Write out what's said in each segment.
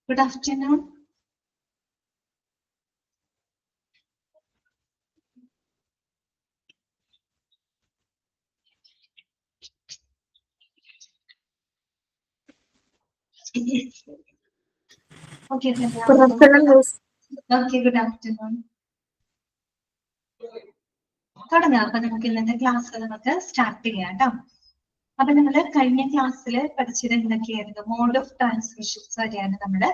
Good afternoon. Okay, good afternoon. Okay, good afternoon. തുടങ്ങാം. അപ്പൊ നമുക്ക് ഇന്നത്തെ ക്ലാസ് നമുക്ക് സ്റ്റാർട്ട് ചെയ്യാം കേട്ടോ. അപ്പൊ നമ്മള് കഴിഞ്ഞ ക്ലാസ്സിൽ പഠിച്ചത് എന്തൊക്കെയായിരുന്നു? മോഡ് ഓഫ് ട്രാൻസ്മിഷൻസ് വരെയാണ് നമ്മള്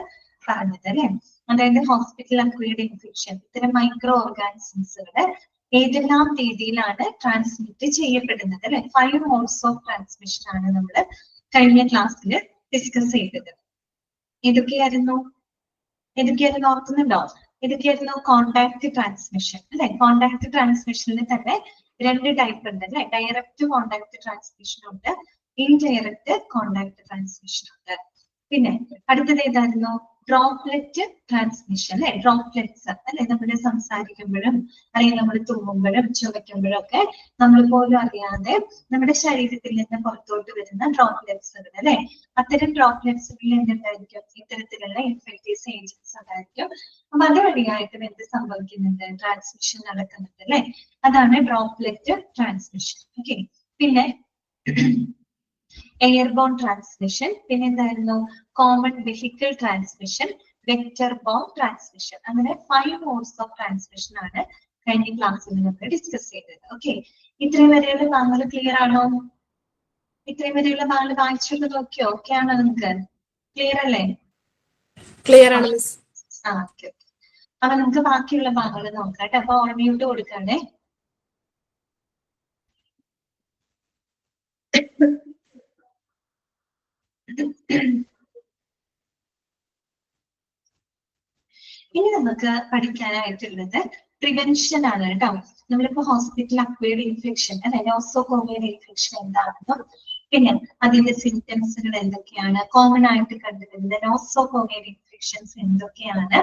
പറഞ്ഞത് അല്ലെ. അതായത് ഹോസ്പിറ്റൽ അക്വയർഡ് ഇൻഫെക്ഷൻ, ഇത്തരം മൈക്രോ ഓർഗാനിസംസുകള് ഏതെല്ലാം രീതിയിലാണ് ട്രാൻസ്മിറ്റ് ചെയ്യപ്പെടുന്നത് അല്ലെ. 5 മോഡ്സ് ഓഫ് ട്രാൻസ്മിഷൻ ആണ് നമ്മൾ കഴിഞ്ഞ ക്ലാസ്സിൽ ഡിസ്കസ് ചെയ്തത്. ഏതൊക്കെയായിരുന്നു ഓർക്കുന്നുണ്ടോ? ഇതൊക്കെയായിരുന്നു കോണ്ടാക്ട് ട്രാൻസ്മിഷൻ അല്ലെ. കോണ്ടാക്ട് ട്രാൻസ്മിഷനിൽ തന്നെ 2 ടൈപ്പ് ഉണ്ട് അല്ലെ. ഡയറക്റ്റ് കോണ്ടാക്ട് ട്രാൻസ്മിഷൻ ഉണ്ട്, ഇൻഡയറക്റ്റ് കോണ്ടാക്ട് ട്രാൻസ്മിഷൻ ഉണ്ട്. പിന്നെ അടുത്തത് ഏതായിരുന്നു? ഡ്രോപ്ലെറ്റ് ട്രാൻസ്മിഷൻ അല്ലെ. ഡ്രോപ്ലെറ്റ്സ് അല്ലെ, നമ്മൾ സംസാരിക്കുമ്പോഴും അല്ലെങ്കിൽ നമ്മൾ തുമ്മുമ്പോഴും ചുമയ്ക്കുമ്പോഴും ഒക്കെ നമ്മൾ പോലും അറിയാതെ നമ്മുടെ ശരീരത്തിൽ നിന്ന് പുറത്തോട്ട് വരുന്ന ഡ്രോപ്ലെറ്റ്സുകൾ അല്ലെ. അത്തരം ഡ്രോപ്ലെറ്റ്സുകളിൽ എന്തുണ്ടായിരിക്കും? ഇത്തരത്തിലുള്ള ഇൻഫെക്റ്റീവ് ഏജൻസ് ഉണ്ടായിരിക്കും. അപ്പൊ അതുവഴിയായിട്ടും എന്ത് സംഭവിക്കുന്നുണ്ട്? ട്രാൻസ്മിഷൻ നടക്കുന്നുണ്ട് അല്ലെ. അതാണ് ഡ്രോപ്ലെറ്റ് ട്രാൻസ്മിഷൻ. ഓക്കെ. പിന്നെ എയർബോൺ ട്രാൻസ്മിഷൻ, പിന്നെ എന്തായിരുന്നു? Common vehicle transmission, vector bone transmission. അങ്ങനെ 5 മോഡ്സ് ഓഫ് ട്രാൻസ്മിഷൻ ആണ് കഴിഞ്ഞ ക്ലാസ്സിൽ നമ്മൾ ഡിസ്കസ് ചെയ്തത്. ഓക്കെ. ഇത്രയും വരെയുള്ള ഭാഗങ്ങൾ ക്ലിയർ ആണോ? ഇത്രയും വരെയുള്ള ഭാഗങ്ങൾ വായിച്ചത് നോക്കിയോ? ഓക്കെ ആണോ? നിങ്ങൾക്ക് ക്ലിയർ അല്ലേ? ക്ലിയർ ആണ് മിസ്. ഓക്കെ. അപ്പൊ നമുക്ക് ബാക്കിയുള്ള ഭാഗങ്ങൾ നോക്കാം കേട്ടോ. അപ്പൊ ഓൺ മ്യൂട്ട് കൊടുക്കണേ. ഇനി നമുക്ക് പഠിക്കാനായിട്ടുള്ളത് പ്രിവെൻഷൻ ആണ് കേട്ടോ. നമ്മളിപ്പോ ഹോസ്പിറ്റൽ അക്വയർഡ് ഇൻഫെക്ഷൻ അല്ലെ, നോസോകോമിയൽ ഇൻഫെക്ഷൻ എന്താണെന്നും പിന്നെ അതിന്റെ സിംറ്റംസുകൾ എന്തൊക്കെയാണ്, കോമൺ ആയിട്ട് കണ്ടുവരുന്നത് നോസോകോമിയൽ ഇൻഫെക്ഷൻസ് എന്തൊക്കെയാണ്,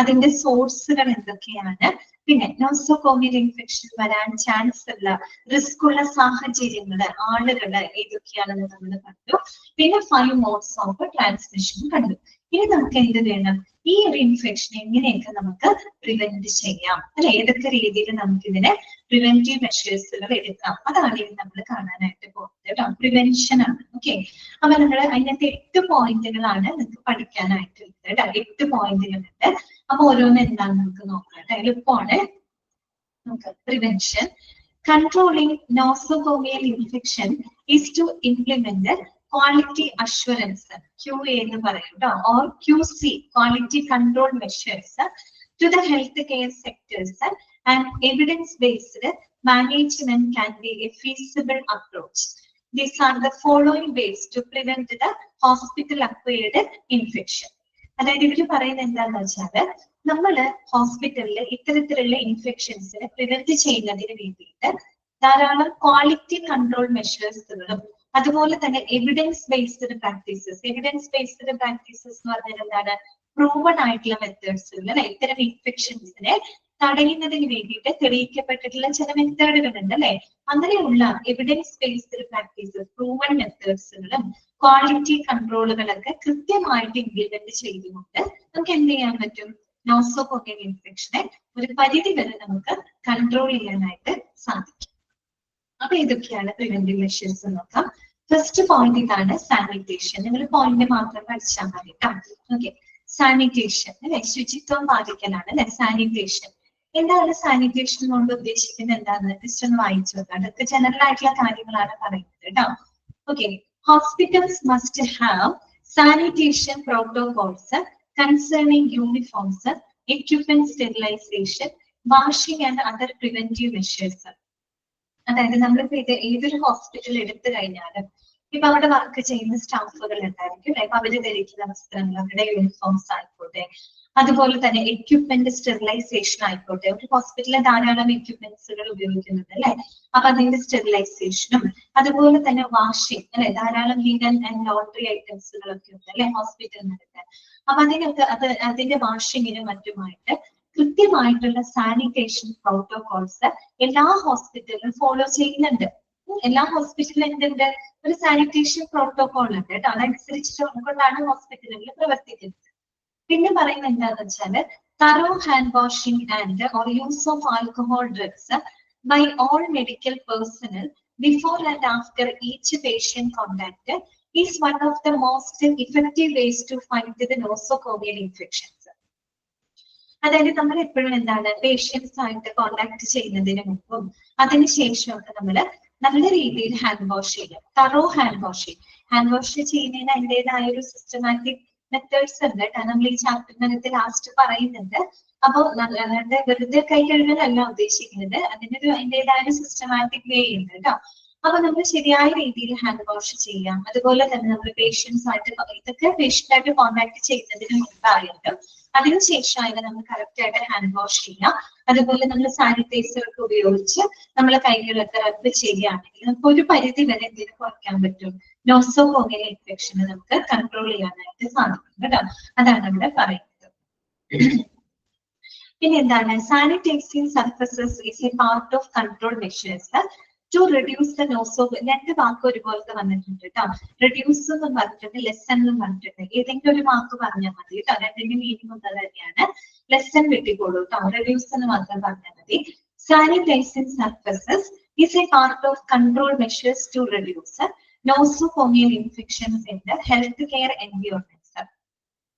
അതിന്റെ സോഴ്സുകൾ എന്തൊക്കെയാണ്, പിന്നെ നോസോകോമിയൽ ഇൻഫെക്ഷൻ വരാൻ ചാൻസ് ഉള്ള റിസ്ക് ഉള്ള സാഹചര്യങ്ങള് ആളുകള് ഏതൊക്കെയാണെന്ന് നമ്മൾ കണ്ടു. പിന്നെ 5 മോഡ്സ് ഓഫ് ട്രാൻസ്മിഷൻ കണ്ടു. ഇനി നമുക്ക് എന്ത് വേണം? ഈ ഒരു ഇൻഫെക്ഷൻ എങ്ങനെയൊക്കെ നമുക്ക് പ്രിവെന്റ് ചെയ്യാം അല്ലെ, ഏതൊക്കെ രീതിയിൽ നമുക്ക് ഇതിനെ പ്രിവെന്റീവ് മെഷേഴ്സുകൾ എടുക്കാം, അതാണ് ഇനി നമ്മൾ കാണാനായിട്ട് പോകുന്നത് കേട്ടോ. പ്രിവെൻഷൻ ആണ്. ഓക്കെ. അപ്പൊ നമ്മൾ അതിനകത്ത് 8 പോയിന്റുകളാണ് നിങ്ങൾക്ക് പഠിക്കാനായിട്ടുള്ളത് കേട്ടോ. 8 പോയിന്റുകളുണ്ട്. അപ്പൊ ഓരോന്ന് എന്താണെന്ന് നമുക്ക് നോക്കാം. എളുപ്പമാണ്. നമുക്ക് prevention. Controlling nosocomial infection is to implement quality assurance, QA എന്ന് പറയും ട്ടോ, or QC, quality control measures to the health care sectors and evidence based management can be a feasible approach. These are the following ways to prevent the hospital acquired infection. അതായത് ഇവര് പറയുന്നത് എന്താന്ന് വെച്ചാല്, നമ്മള് ഹോസ്പിറ്റലിൽ ഇത്തരത്തിലുള്ള ഇൻഫെക്ഷൻസിനെ പ്രിവെന്റ് ചെയ്യുന്നതിന് വേണ്ടിയിട്ട് ധാരാളം ക്വാളിറ്റി കൺട്രോൾ മെഷേഴ്സുകളും അതുപോലെ തന്നെ evidence based practices. Evidence based practices എന്ന് പറഞ്ഞാൽ എന്താണ്? പ്രൂവൺ ആയിട്ടുള്ള മെത്തേഡ്സുകൾ അല്ലെ. ഇത്തരം ഇൻഫെക്ഷൻസിനെ തടയുന്നതിന് വേണ്ടിയിട്ട് തെളിയിക്കപ്പെട്ടിട്ടുള്ള ചില മെത്തേഡുകൾ ഉണ്ട് അല്ലെ. അങ്ങനെയുള്ള എവിഡൻസ് ബേസ്ഡ് പ്രാക്ടീസസ്, പ്രൂവൺ മെത്തേഡ്സുകളും ക്വാളിറ്റി കൺട്രോളുകളൊക്കെ കൃത്യമായിട്ട് ഇംപ്ലിമെന്റ് ചെയ്തുകൊണ്ട് നമുക്ക് എന്ത് ചെയ്യാൻ പറ്റും? നോസോകോമിയൽ ഇൻഫെക്ഷനെ ഒരു പരിധി വരെ നമുക്ക് കൺട്രോൾ ചെയ്യാനായിട്ട് സാധിക്കും. അപ്പൊ ഇതൊക്കെയാണ് പ്രിവെന്റീവ് മെഷേഴ്സ് നോക്കാം. ഫസ്റ്റ് പോയിന്റ് ഇതാണ്, സാനിറ്റേഷൻ. നിങ്ങൾ പോയിന്റ് മാത്രം പഠിച്ചാൽ മതി കേട്ടോ. ഓക്കെ. സാനിറ്റേഷൻ അല്ലെ, ശുചിത്വം പാലിക്കലാണ് അല്ലെ സാനിറ്റേഷൻ. എന്താണ് സാനിറ്റേഷൻ കൊണ്ട് ഉദ്ദേശിക്കുന്നത്? എന്താന്ന് ജസ്റ്റ് ഒന്ന് വായിച്ചു നോക്കാം. അതൊക്കെ ജനറൽ ആയിട്ടുള്ള കാര്യങ്ങളാണ് പറയുന്നത് കേട്ടോ. Okay. Hospitals must have sanitation protocols concerning uniforms, equipment sterilization, washing and other preventive measures. അതായത് നമ്മളിപ്പോ ഇത് ഏതൊരു ഹോസ്പിറ്റൽ എടുത്തു കഴിഞ്ഞാലും ഇപ്പൊ അവിടെ വർക്ക് ചെയ്യുന്ന സ്റ്റാഫുകൾ ഉണ്ടായിരിക്കും. അപ്പൊ അവര് ധരിക്കുന്ന വസ്ത്രങ്ങൾ, അവരുടെ യൂണിഫോംസ് ആയിക്കോട്ടെ, അതുപോലെ തന്നെ എക്യുപ്മെന്റ് സ്റ്റെറിലൈസേഷൻ ആയിക്കോട്ടെ. ഒരു ഹോസ്പിറ്റലിൽ ധാരാളം എക്യുപ്മെന്റ്സുകൾ ഉപയോഗിക്കുന്നുണ്ട് അല്ലെ. അപ്പൊ അതിന്റെ സ്റ്റെറിലൈസേഷനും അതുപോലെ തന്നെ വാഷിംഗ് അല്ലെ, ധാരാളം ലിനൻ ആൻഡ് ലോണ്ടറി ഐറ്റംസുകളൊക്കെ ഉണ്ട് അല്ലെ ഹോസ്പിറ്റലിനടുത്ത്. അപ്പൊ അതിനൊക്കെ അതിന്റെ വാഷിങ്ങിനും മറ്റുമായിട്ട് കൃത്യമായിട്ടുള്ള സാനിറ്റേഷൻ പ്രോട്ടോകോൾസ് എല്ലാ ഹോസ്പിറ്റലിലും ഫോളോ ചെയ്യുന്നുണ്ട്. എല്ലാ ഹോസ്പിറ്റലിലും എന്തുണ്ട്? ഒരു സാനിറ്റേഷൻ പ്രോട്ടോകോൾ ഉണ്ട് കേട്ടോ. അതനുസരിച്ചിട്ട് കൊണ്ടാണ് ഹോസ്പിറ്റലുകളിൽ പ്രവർത്തിക്കുന്നത്. പിന്നെ പറയുന്നത് എന്താണെന്ന് വെച്ചാല് thorough hand washing and or use of alcohol drugs by all medical personnel before and after each patient contact is one of the most effective ways to fight the nosocomial infections. അതായത് നമ്മൾ എപ്പോഴും എന്താണ് patients ആയിട്ട് contact ചെയ്യുന്നതിന് മുമ്പും അതിനുശേഷമൊക്കെ നമ്മൾ നല്ല രീതിയിൽ ഹാൻഡ് വാഷ് ചെയ്യുക. തറോ ഹാൻഡ് വാഷ് ചെയ്യുന്നതിന് അതിൻ്റെതായ ഒരു സിസ്റ്റമാറ്റിക് മെത്തേഡ്സ് ഉണ്ട്. നമ്മൾ ഈ ചാപ്റ്ററിനകത്ത് ലാസ്റ്റ് പറയുന്നുണ്ട്. അപ്പോൾ വെറുതെ കൈ കഴുകലല്ല ഉദ്ദേശിക്കുന്നത്, അതിനൊരു അതിൻ്റെതായ സിസ്റ്റമാറ്റിക് വേ ഉണ്ട് കേട്ടോ. അപ്പൊ നമ്മൾ ശരിയായ രീതിയിൽ ഹാൻഡ് വാഷ് ചെയ്യാം. അതുപോലെ തന്നെ നമ്മൾ പേഷ്യൻസ് ആയിട്ട് ഇതൊക്കെ പേഷ്യൻ്റ് ആയിട്ട് കോണ്ടാക്ട് ചെയ്യുന്നതിന് മുമ്പായിട്ട് അതിനുശേഷമായിട്ട് നമ്മൾ കറക്റ്റ് ആയിട്ട് ഹാൻഡ് വാഷ് ചെയ്യാം. അതുപോലെ നമ്മൾ സാനിറ്റൈസർ ഒക്കെ ഉപയോഗിച്ച് നമ്മൾ കൈകളൊക്കെ റബ്ബ് ചെയ്യുകയാണെങ്കിൽ നമുക്ക് ഒരു പരിധി വരെ എന്തിനു കുറയ്ക്കാൻ പറ്റും, നോസോകോമിയൽ ഇൻഫെക്ഷന് നമുക്ക് കൺട്രോൾ ചെയ്യാനായിട്ട് സാധിക്കും കേട്ടോ. അതാണ് ഇവിടെ പറയുന്നത്. പിന്നെ എന്താണ് sanitising surfaces is A part of control measures to reduce the nosocomial. രണ്ട് വാക്ക് ഒരുപോലത്തെ വന്നിട്ടുണ്ട് കേട്ടോ. റെഡ്യൂസ് എന്നും പറഞ്ഞിട്ടുണ്ട്, ലെസൺ എന്നും പറഞ്ഞിട്ടുണ്ട്. ഏതെങ്കിലും ഒരു വാക്ക് പറഞ്ഞാൽ മതി കേട്ടോ. രണ്ടിന്റെ മീനിങ് ഒന്നത് തന്നെയാണ്. ലെസൺ വെട്ടിക്കോളൂ കേട്ടോ, റെഡ്യൂസ് എന്ന് മാത്രം പറഞ്ഞാൽ മതി. Sanitising surfaces is a part of control measures to reduce nosocomial infections in the healthcare environment.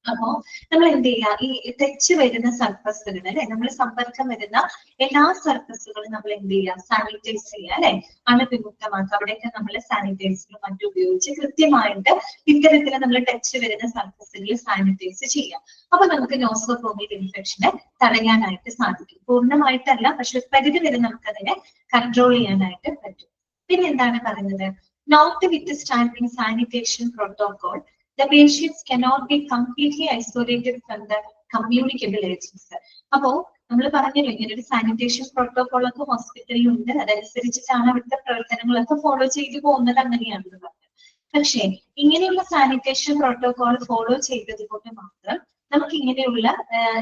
അപ്പോ നമ്മൾ എന്ത് ചെയ്യുക, ഈ തെച്ച് വരുന്ന സർഫസുകൾ അല്ലെ, നമ്മൾ സമ്പർക്കം വരുന്ന എല്ലാ സർഫസുകളും നമ്മൾ എന്ത് ചെയ്യുക, സാനിറ്റൈസ് ചെയ്യുക അല്ലെ, അണുവിമുക്തമാക്കുക. അവിടെയൊക്കെ നമ്മൾ സാനിറ്റൈസറും മറ്റും ഉപയോഗിച്ച് കൃത്യമായിട്ട് ഇത്തരത്തിൽ നമ്മൾ ടച്ച് വരുന്ന സർഫസുകൾ സാനിറ്റൈസ് ചെയ്യാം. അപ്പൊ നമുക്ക് നോസോകോമിയൽ ഇൻഫെക്ഷനെ തടയാനായിട്ട് സാധിക്കും. പൂർണ്ണമായിട്ടല്ല, പക്ഷെ ഒരു പരിധി വരെ നമുക്കതിനെ കൺട്രോൾ ചെയ്യാനായിട്ട് പറ്റും. പിന്നെ എന്താണ് പറയുന്നത്, notwithstanding sanitation protocol the patients cannot be completely isolated from the communicable agents. അപ്പോ നമ്മൾ പറഞ്ഞല്ലോ ഇങ്ങനെ ഒരു സാനിറ്റേഷൻ പ്രോട്ടോകോൾ ഒക്കെ ഹോസ്പിറ്റലിൽ ഉണ്ട്. അതനുസരിച്ചിട്ടാണ് അവിടുത്തെ പ്രവർത്തനങ്ങളൊക്കെ ഫോളോ ചെയ്തു പോകുന്നത്, അങ്ങനെയാണെന്ന് പറഞ്ഞത്. പക്ഷേ ഇങ്ങനെയുള്ള സാനിറ്റേഷൻ പ്രോട്ടോകോൾ ഫോളോ ചെയ്തത് കൊണ്ട് മാത്രം നമുക്ക് ഇങ്ങനെയുള്ള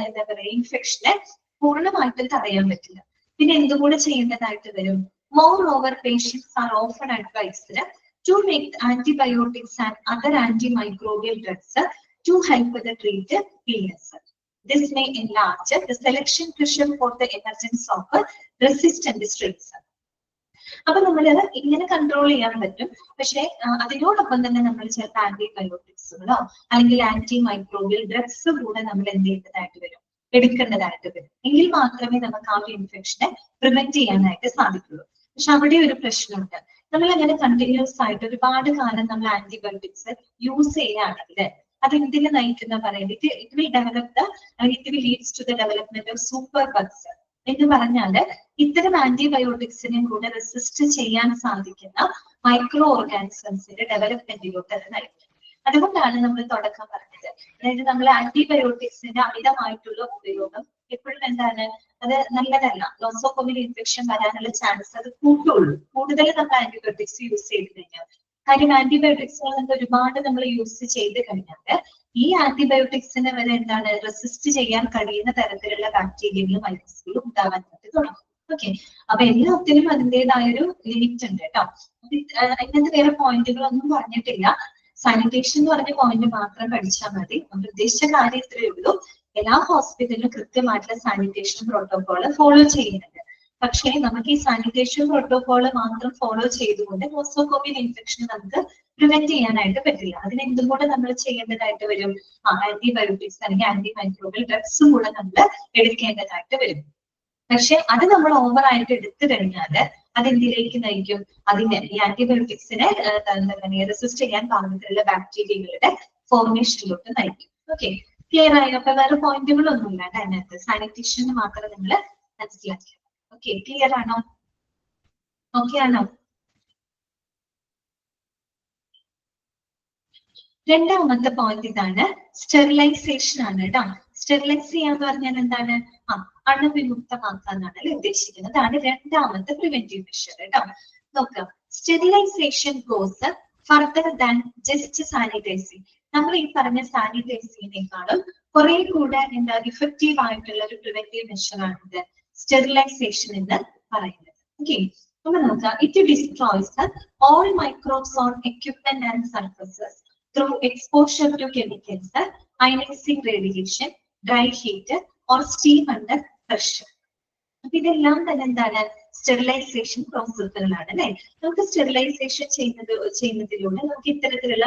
എന്താ പറയുക ഇൻഫെക്ഷനെ പൂർണ്ണമായിട്ടും തടയാൻ പറ്റില്ല. പിന്നെ എന്തുകൂടെ ചെയ്യേണ്ടതായിട്ട് വരും, moreover patients are often advised to make antibiotics and other antimicrobial drugs to help with the treat illness. This may enlarge the selection pressure for the emergence of resistant strains. അപ്പൊ നമ്മൾ ഇങ്ങനെ control ചെയ്യാൻ പറ്റും. പക്ഷെ അതിനോടൊപ്പം തന്നെ നമ്മൾ ചില ആന്റിബയോട്ടിക്സുകളോ അല്ലെങ്കിൽ ആന്റി മൈക്രോബിയൽ ഡ്രഗ്സ് കൂടെ നമ്മൾ എന്ത് ചെയ്യേണ്ടതായിട്ട് വരും, എടുക്കേണ്ടതായിട്ട് വരും. എങ്കിൽ മാത്രമേ നമുക്ക് ആ ഒരു ഇൻഫെക്ഷനെ പ്രിവെന്റ് ചെയ്യാനായിട്ട് സാധിക്കുള്ളൂ. പക്ഷെ അവിടെ ഒരു പ്രശ്നമുണ്ട്. നമ്മൾ അങ്ങനെ കണ്ടിന്യൂസ് ആയിട്ട് ഒരുപാട് കാലം നമ്മൾ ആന്റിബയോട്ടിക്സ് യൂസ് ചെയ്യുകയാണെങ്കിൽ അതെന്തിനെ നയിക്കുന്ന പറയുന്നത്, it will develop it will leads to the development of super bugs എന്ന് പറഞ്ഞാല് ഇത്തരം ആന്റിബയോട്ടിക്സിനെ കൂടെ റെസിസ്റ്റ് ചെയ്യാൻ സാധിക്കുന്ന മൈക്രോ ഓർഗാനിസംസിന്റെ ഡെവലപ്മെന്റിലോട്ട് അത് നയിക്കും. അതുകൊണ്ടാണ് നമ്മൾ തുടക്കം പറഞ്ഞത്, അതായത് നമ്മൾ ആന്റിബയോട്ടിക്സിന്റെ അമിതമായിട്ടുള്ള ഉപയോഗം എപ്പോഴും എന്താണ്, അത് നല്ലതല്ല. നോസോകോമിയൽ ഇൻഫെക്ഷൻ വരാനുള്ള ചാൻസ് അത് കൂട്ടുള്ളൂ, കൂടുതൽ നമ്മൾ ആന്റിബയോട്ടിക്സ് യൂസ് ചെയ്ത് കഴിഞ്ഞാൽ. കാര്യം ആന്റിബയോട്ടിക്സുകൾ ഒരുപാട് നമ്മൾ യൂസ് ചെയ്ത് കഴിഞ്ഞാൽ ഈ ആന്റിബയോട്ടിക്സിനെ വരെ എന്താണ് റെസിസ്റ്റ് ചെയ്യാൻ കഴിയുന്ന തരത്തിലുള്ള ബാക്ടീരിയകളും വൈറസുകളും ഉണ്ടാവാൻ തുടങ്ങും. ഓക്കെ, അപ്പൊ എല്ലാത്തിനും അതിൻ്റെതായ ഒരു ലിമിറ്റ് ഉണ്ട് കേട്ടോ. അതിനകത്ത് വേറെ പോയിന്റുകളൊന്നും പറഞ്ഞിട്ടില്ല. സാനിറ്റേഷൻ എന്ന് പറഞ്ഞ പോയിന്റ് മാത്രം പഠിച്ചാൽ മതി. നമ്മൾ ഉദ്ദേശിച്ച കാര്യം ഇത്രയേ ഉള്ളൂ. എല്ലാ ഹോസ്പിറ്റലിലും കൃത്യമായിട്ടുള്ള സാനിറ്റേഷൻ പ്രോട്ടോകോള് ഫോളോ ചെയ്യുന്നുണ്ട്. പക്ഷേ നമുക്ക് ഈ സാനിറ്റേഷൻ പ്രോട്ടോകോള് മാത്രം ഫോളോ ചെയ്തുകൊണ്ട് നോസോകോമിയൽ ഇൻഫെക്ഷൻ നമുക്ക് പ്രിവെന്റ് ചെയ്യാനായിട്ട് പറ്റില്ല. അതിന് എന്തും കൂടെ നമ്മൾ ചെയ്യേണ്ടതായിട്ട് വരും, ആന്റിബയോട്ടിക്സ് അല്ലെങ്കിൽ ആന്റി മൈക്രോബിയൽ ഡ്രഗ്സും കൂടെ നമ്മൾ എടുക്കേണ്ടതായിട്ട് വരും. പക്ഷെ അത് നമ്മൾ ഓവർ ആയിട്ട് എടുത്തു കഴിഞ്ഞാൽ അതെന്തിലേക്ക് നയിക്കും, അതിനെ ഈ ആന്റിബയോട്ടിക്സിനെ റെസിസ്റ്റ് ചെയ്യാൻ പാകത്തിലുള്ള ബാക്ടീരിയകളുടെ ഫോർമേഷനിലോട്ട് നയിക്കും. ഓക്കെ, ക്ലിയർ ആയി? അപ്പൊ വേറെ പോയിന്റുകളൊന്നും ഇല്ല അതിനകത്ത്, സാനിറ്റേഷന് മാത്രം നിങ്ങൾ മനസ്സിലാക്കി. ഓക്കെ, ക്ലിയർ ആണോ? ഓക്കെ ആണോ? രണ്ടാമത്തെ പോയിന്റ് ഇതാണ്, സ്റ്റെറിലൈസേഷൻ ആണ് കേട്ടോ. സ്റ്റെറിലൈസ് ചെയ്യാന്ന് പറഞ്ഞാൽ എന്താണ്, അണുവിമുക്തമാക്കാന്നാണ് അല്ലെ ഉദ്ദേശിക്കുന്നത്. അതാണ് രണ്ടാമത്തെ പ്രിവെന്റീവ് മെഷർ കേട്ടോ. നോക്കാം, sterilisation goes further than just sanitising. നമ്മൾ ഈ പറഞ്ഞ സാനിറ്റൈസിങ്ങിനേക്കാളും കുറെ കൂടെ എന്താ ഇഫക്റ്റീവ് ആയിട്ടുള്ള ഒരു പ്രിവെന്റീവ് മെഷറാണിത് സ്റ്റെറിലൈസേഷൻ എന്ന് പറയുന്നത്. ഓക്കെ, അപ്പൊ നോക്കാം, it destroys all microbes on equipment and surfaces through exposure to chemicals ionising radiation, dry heat or steam under pressure. അപ്പൊ ഇതെല്ലാം തന്നെ എന്താണ് സ്റ്റെറിലൈസേഷൻ പ്രോസസ്സുകളാണ് അല്ലെ. നമുക്ക് സ്റ്റെറിലൈസേഷൻ ചെയ്യുന്നതിലൂടെ നമുക്ക് ഇത്തരത്തിലുള്ള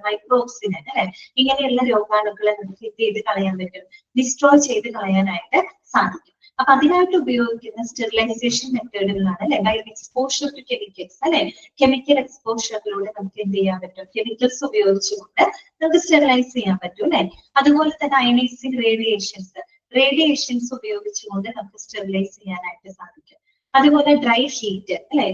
മൈക്രോബ്സിനെ അല്ലെ ഇങ്ങനെയുള്ള രോഗാണുക്കളെ നമുക്ക് എന്ത് ചെയ്ത് കളയാൻ പറ്റും, ഡിസ്ട്രോയ് ചെയ്ത് കളയാനായിട്ട് സാധിക്കും. അപ്പൊ അതിനായിട്ട് ഉപയോഗിക്കുന്ന സ്റ്റെറിലൈസേഷൻ മെത്തേഡുകളാണ് അല്ലെ ബൈ എക്സ്പോഷർ ടു കെമിക്കൽസ് അല്ലെ. കെമിക്കൽ എക്സ്പോഷറിലൂടെ നമുക്ക് എന്ത് ചെയ്യാൻ പറ്റും, കെമിക്കൽസ് ഉപയോഗിച്ചുകൊണ്ട് നമുക്ക് സ്റ്റെറിലൈസ് ചെയ്യാൻ പറ്റും അല്ലെ. അതുപോലെ തന്നെ അയണൈസിംഗ് റേഡിയേഷൻസ് ഉപയോഗിച്ചുകൊണ്ട് നമുക്ക് സ്റ്റെറിലൈസ് ചെയ്യാനായിട്ട് സാധിക്കും. അതുപോലെ ഡ്രൈ ഹീറ്റ് അല്ലെ,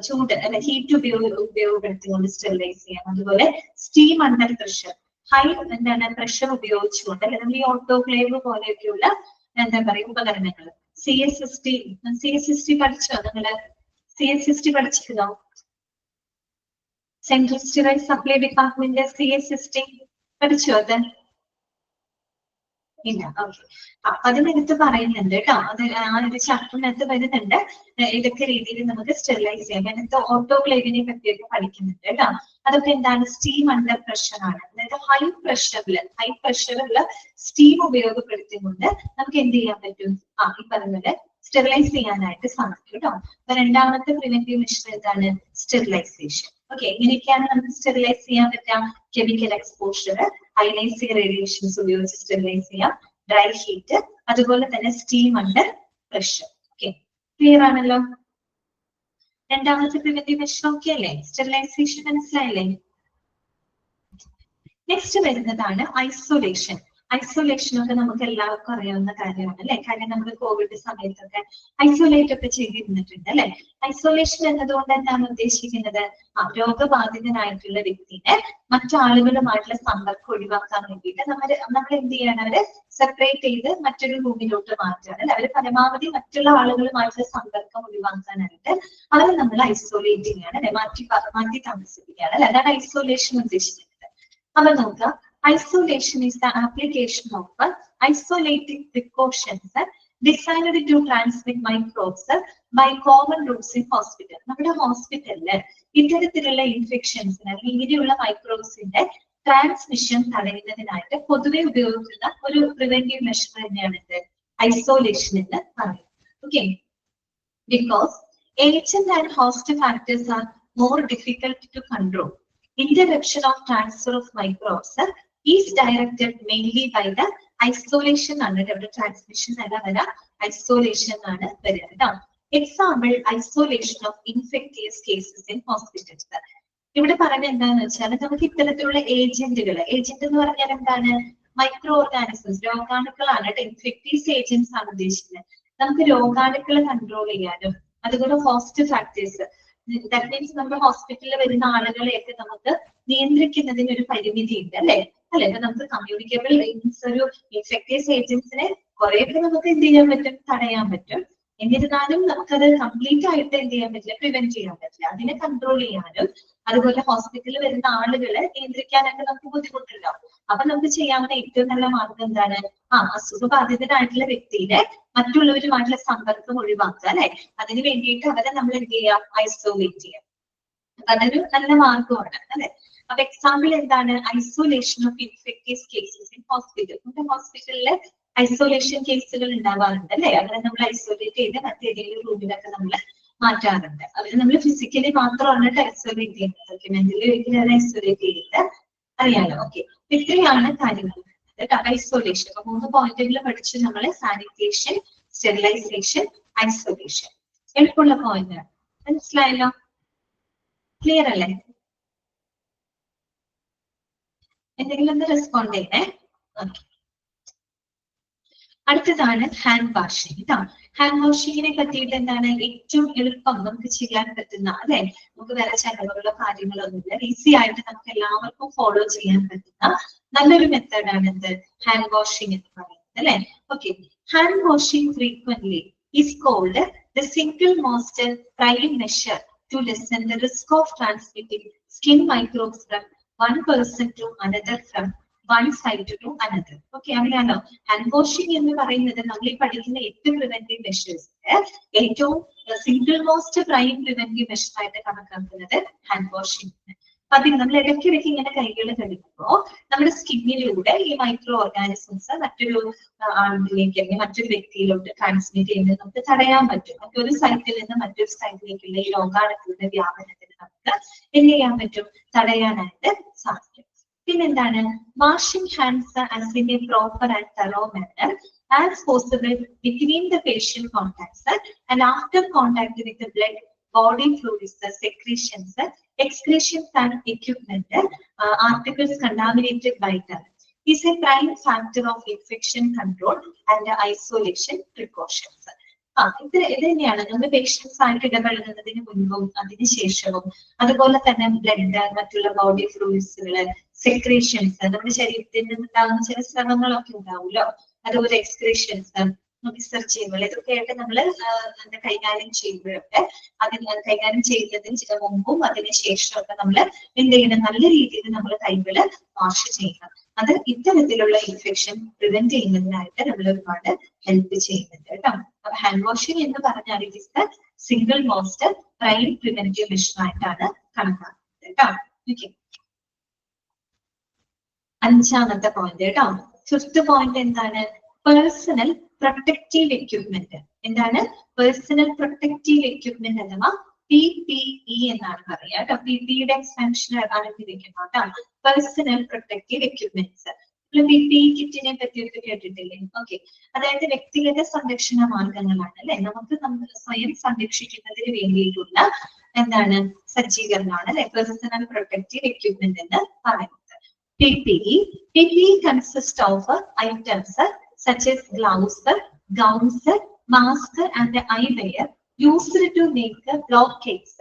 ചൂട് അല്ലെ, ഹീറ്റ് ഉപയോഗപ്പെടുത്തിക്കൊണ്ട് സ്റ്റെറിലൈസ് ചെയ്യാം. അതുപോലെ സ്റ്റീം അണ്ടർ പ്രഷർ, ഹൈ എന്താണ് പ്രഷർ ഉപയോഗിച്ചുകൊണ്ട് അല്ലെ നമ്മൾ ഈ ഓട്ടോക്ലേവ് പോലെയൊക്കെയുള്ള എന്താ പറയുക ഉപകരണങ്ങൾ. CSST പഠിച്ചോ നിങ്ങള്? CSST പഠിച്ചിരുന്നോ? Central sterile supply department CSST പഠിച്ചോ അത്? ഇല്ല. ഓക്കെ. അതിനകത്ത് പറയുന്നുണ്ട് കേട്ടോ, അത് ആ ഒരു ചാപ്റ്ററിനകത്ത് വരുന്നുണ്ട് ഏതൊക്കെ രീതിയിൽ നമുക്ക് സ്റ്റെറിലൈസ് ചെയ്യാം. അതിനകത്ത് ഓട്ടോക്ലേവിനെ പറ്റിയൊക്കെ പഠിക്കുന്നുണ്ട് കേട്ടോ. അതൊക്കെ എന്താണ്, സ്റ്റീം അണ്ടർ പ്രഷർ ആണ്. അതായത് ഹൈ പ്രഷറിലുള്ള സ്റ്റീം ഉപയോഗപ്പെടുത്തിക്കൊണ്ട് നമുക്ക് എന്ത് ചെയ്യാൻ പറ്റും, ഈ പറഞ്ഞത് സ്റ്റെറിലൈസ് ചെയ്യാനായിട്ട് സാധിക്കും കേട്ടോ. അപ്പൊ രണ്ടാമത്തെ പ്രിവെന്റീവ് മെഷർ എന്താണ്, സ്റ്റെറിലൈസേഷൻ. ഓക്കെ, ഇങ്ങനെയൊക്കെയാണ് നമുക്ക് സ്റ്റെറിലൈസ് ചെയ്യാൻ പറ്റാം. കെമിക്കൽ എക്സ്പോഷർ, അയണൈസിംഗ് റേഡിയേഷൻസ് ഉപയോഗിച്ച് സ്റ്റെറിലൈസ് ചെയ്യാം, ഡ്രൈ ഹീറ്റ്, അതുപോലെ തന്നെ steam under pressure. Okay, clear ആണല്ലോ. രണ്ടാമത്തെ പ്രിവെന്റീവ് മെഷർ ഓക്കെ അല്ലേ? സ്റ്റെറിലൈസേഷൻ മനസ്സിലായില്ലേ? നെക്സ്റ്റ് വരുന്നതാണ് ഐസൊലേഷൻ. ഐസൊലേഷൻ ഒക്കെ നമുക്ക് എല്ലാവർക്കും അറിയാവുന്ന കാര്യമാണ് അല്ലെ. കാര്യം നമ്മൾ കോവിഡ് സമയത്തൊക്കെ ഐസൊലേറ്റ് ഒക്കെ ചെയ്തിരുന്നിട്ടുണ്ട് അല്ലെ. ഐസൊലേഷൻ എന്നതുകൊണ്ട് എന്താണ് ഉദ്ദേശിക്കുന്നത്, രോഗബാധിതനായിട്ടുള്ള വ്യക്തിനെ മറ്റാളുകളുമായിട്ടുള്ള സമ്പർക്കം ഒഴിവാക്കാൻ വേണ്ടിയിട്ട് നമ്മൾ എന്ത് ചെയ്യണം, അവരെ സെപ്പറേറ്റ് ചെയ്ത് മറ്റൊരു റൂമിലോട്ട് മാറ്റുകയാണ് അല്ലെ. അവര് പരമാവധി മറ്റുള്ള ആളുകളുമായിട്ടുള്ള സമ്പർക്കം ഒഴിവാക്കാനായിട്ട് അവരെ നമ്മൾ ഐസൊലേറ്റ് ചെയ്യാണ് അല്ലെ, മാറ്റി താമസിപ്പിക്കുകയാണ് അല്ലെ. അതാണ് ഐസൊലേഷൻ ഉദ്ദേശിക്കുന്നത്. അപ്പൊ നോക്കാം, isolation is the application of isolating precautions designed to transmit microbes by common routes in hospital. നമ്മുടെ ഹോസ്പിറ്റലില് ഇത്തരത്തിലുള്ള ഇൻഫെക്ഷൻസിന് അല്ലെങ്കിൽ ഇങ്ങനെയുള്ള മൈക്രോബ്സിന്റെ ട്രാൻസ്മിഷൻ തടയുന്നതിനായിട്ട് പൊതുവെ ഉപയോഗിക്കുന്ന ഒരു പ്രിവെന്റീവ് മെഷർ തന്നെയാണ് ഇത് ഐസൊലേഷൻ എന്ന് പറയുന്നത്. Okay, because agent and host factors are more difficult to control. Interruption of transfer of microbes is directed mainly by the isolation ആണ്. ഇവിടെ ട്രാൻസ്മിഷൻ അല്ല വരാ, ഐസൊലേഷൻ ആണ് വരിക. Example, isolation of infectious cases in hospitals. ഇവിടെ പറയുന്നത് എന്താണെന്ന് വെച്ചാൽ നമുക്ക് ഇത്തരത്തിലുള്ള ഏജന്റ് എന്ന് പറഞ്ഞാൽ എന്താണ്, മൈക്രോ ഓർഗാനിസംസ്, രോഗാണുക്കളാണ്. ഇൻഫെക്ടീസ് ഏജന്റ്സ് ആണ് ഉദ്ദേശിക്കുന്നത്. നമുക്ക് രോഗാണുക്കളെ കൺട്രോൾ ചെയ്യാനും അതുപോലെ ഹോസ്റ്റ് ഫാക്ടേഴ്സ്, ദാറ്റ് മീൻസ് നമ്മുടെ ഹോസ്പിറ്റലിൽ വരുന്ന ആളുകളെയൊക്കെ നമുക്ക് നിയന്ത്രിക്കുന്നതിന് ഒരു പരിമിതി ഉണ്ട് അല്ലെ. ഇപ്പൊ നമുക്ക് കമ്മ്യൂണിക്കബിൾ ഒരു ഇൻഫെക്ടീസ് ഏജന്റ്സിനെ കുറെയൊക്കെ നമുക്ക് എന്ത് ചെയ്യാൻ പറ്റും, തടയാൻ പറ്റും. എന്നിരുന്നാലും നമുക്കത് കംപ്ലീറ്റ് ആയിട്ട് എന്ത് ചെയ്യാൻ പറ്റില്ല, പ്രിവെന്റ് ചെയ്യാൻ പറ്റില്ല. അതിനെ കൺട്രോൾ ചെയ്യാനും അതുപോലെ ഹോസ്പിറ്റലിൽ വരുന്ന ആളുകളെ നിയന്ത്രിക്കാനൊക്കെ നമുക്ക് ബുദ്ധിമുട്ടുണ്ടാവും. അപ്പൊ നമുക്ക് ചെയ്യാവുന്ന ഏറ്റവും നല്ല മാർഗം എന്താണ്, അസുഖബാധിതനായിട്ടുള്ള വ്യക്തിയുടെ മറ്റുള്ളവരുമായിട്ടുള്ള സമ്പർക്കം ഒഴിവാക്കുക അല്ലെ. അതിന് വേണ്ടിയിട്ട് അവരെ നമ്മൾ എന്ത് ചെയ്യാം, ഐസൊലേറ്റ് ചെയ്യാം. അപ്പൊ അതൊരു നല്ല മാർഗമാണ് അല്ലെ. അപ്പൊ എക്സാമ്പിൾ എന്താണ്, isolation of infectious cases in hospital. നമ്മുടെ ഹോസ്പിറ്റലിലെ ഐസൊലേഷൻ കേസുകൾ ഉണ്ടാവാറുണ്ട് അല്ലെ. അങ്ങനെ നമ്മൾ ഐസൊലേറ്റ് ചെയ്ത് മറ്റേതെങ്കിലും റൂമിലൊക്കെ നമ്മൾ മാറ്റാറുണ്ട്. അവര് നമ്മൾ ഫിസിക്കലി മാത്രമാണ് ഐസൊലേറ്റ് ചെയ്യുന്നത്, മെന്റലി ഒരിക്കലും ഐസൊലേറ്റ് ചെയ്തിട്ട് അറിയാലോ. ഓക്കെ, ഇത്രയാണ് കാര്യങ്ങൾ ഐസൊലേഷൻ. അപ്പൊ 3 പോയിന്റുകൾ പഠിച്ചു നമ്മള്, സാനിറ്റേഷൻ, സ്റ്റെറിലൈസേഷൻ, ഐസൊലേഷൻ. എളുപ്പമുള്ള പോയിന്റ് മനസ്സിലായല്ലോ, ക്ലിയർ അല്ലേ? എന്തെങ്കിലും ഒന്ന് റെസ്പോണ്ട് ചെയ്യണേ. ഓക്കെ, അടുത്തതാണ് ഹാൻഡ് വാഷിംഗ്. ഹാൻഡ് വാഷിങ്ങിനെ പറ്റിയിട്ട് എന്താണ്, ഏറ്റവും എളുപ്പം നമുക്ക് ചെയ്യാൻ പറ്റുന്ന അല്ലെ, നമുക്ക് വേറെ ചെലവുള്ള കാര്യങ്ങളൊന്നുമില്ല, ഈസി ആയിട്ട് നമുക്ക് എല്ലാവർക്കും ഫോളോ ചെയ്യാൻ പറ്റുന്ന നല്ലൊരു മെത്തേഡാണ് എന്ത്, ഹാൻഡ് വാഷിംഗ് എന്ന് പറയുന്നത് അല്ലെ. Okay, hand washing frequently is called the single most prime measure to lessen the risk of transmitting skin microbes from one person to another, from one side to another. Okay, അങ്ങനെയാണോ? Hand washing എന്ന് പറയുന്നത് നമ്മൾ ഈ പഠിക്കുന്ന 8 preventive measures ഏറ്റവും single most prime preventive measure ആയിട്ട് കണക്കാക്കുന്നത് hand washing. അതിന് നമ്മൾ ഇടയ്ക്കിടയ്ക്ക് ഇങ്ങനെ കൈകൾ കഴുകുമ്പോൾ നമ്മുടെ സ്കിന്നിലൂടെ ഈ മൈക്രോ ഓർഗാനിസംസ് മറ്റൊരു ആളിലേക്ക് അല്ലെങ്കിൽ മറ്റൊരു വ്യക്തിയിലോട്ട് ട്രാൻസ്മിറ്റ് ചെയ്യുന്നത് നമുക്ക് തടയാൻ പറ്റും. മറ്റൊരു സൈറ്റിൽ നിന്ന് മറ്റൊരു സൈറ്റിലേക്കുള്ള ഈ രോഗാണുക്കളുടെ വ്യാപനത്തിന് നമുക്ക് എന്ത് ചെയ്യാൻ പറ്റും? തടയാനായിട്ട് സാധിക്കും. പിന്നെന്താണ്? Washing hands as in a proper and thorough manner as possible between the facial contacts and after contact with the blood, body fluids, secretions, excretions and equipment, articles contaminated by them is a prime factor of infection control and isolation precautions. ഇത് തന്നെയാണ് നമ്മൾ patients ആയിട്ട് ഇടപഴകുന്നതിന് മുൻപും അതിനുശേഷവും, അതുപോലെ തന്നെ blood, മറ്റുള്ള body ഫ്ലൂയിഡ്സുകള്, secretions, നമ്മുടെ ശരീരത്തിൽ നിന്നുണ്ടാകുന്ന ചില സ്രവങ്ങളൊക്കെ ഉണ്ടാവുമല്ലോ, അതുപോലെ എക്സ്ക്രീഷൻസ്, വിസർജ്യങ്ങൾ, ഇതൊക്കെ ആയിട്ട് നമ്മൾ കൈകാര്യം ചെയ്യുമ്പോഴൊക്കെ കൈകാര്യം ചെയ്യുന്നതിന് മുമ്പും അതിന് ശേഷമൊക്കെ നമ്മൾ എന്ത് ചെയ്യണം? നല്ല രീതിയിൽ നമ്മൾ കൈകള് വാഷ് ചെയ്യണം. അത് ഇത്തരത്തിലുള്ള ഇൻഫെക്ഷൻ പ്രിവെന്റ് ചെയ്യുന്നതിനായിട്ട് നമ്മൾ ഒരുപാട് ഹെൽപ്പ് ചെയ്യുന്നുണ്ട് കേട്ടോ. അപ്പൊ ഹാൻഡ് വാഷിംഗ് എന്ന് പറഞ്ഞാൽ it is the single most prime preventive measure ആയിട്ടാണ് കണക്കാക്കുന്നത് കേട്ടോ. ഓക്കെ, അഞ്ചാമത്തെ പോയിന്റ് കേട്ടോ. ഫിഫ്ത്ത് പോയിന്റ് എന്താണ്? Personal protective equipment. എന്താണ്? പേഴ്സണൽ പ്രൊട്ടക്റ്റീവ് എക്യുപ്മെന്റ് അഥവാ PPE എന്നാണ് പറയുക കേട്ടോ. PPEയുടെ എക്സ്പാൻഷൻ ആണ് വെക്കുന്നത് കേട്ടോ. Personal protective equipments. PPE കിറ്റിനെ പറ്റിയൊക്കെ കേട്ടിട്ടില്ലേ? ഓക്കെ, അതായത് വ്യക്തിഗത സംരക്ഷണ മാർഗങ്ങളാണ് അല്ലെ, നമുക്ക് സ്വയം സംരക്ഷിക്കുന്നതിന് വേണ്ടിയിട്ടുള്ള എന്താണ് സജ്ജീകരണമാണ് അല്ലെ പേഴ്സണൽ പ്രൊട്ടക്റ്റീവ് എക്യുപ്മെന്റ് എന്ന് പറയുന്നത്. PPE consists of items such as gloves, gowns, mask and eyewear used to make blockades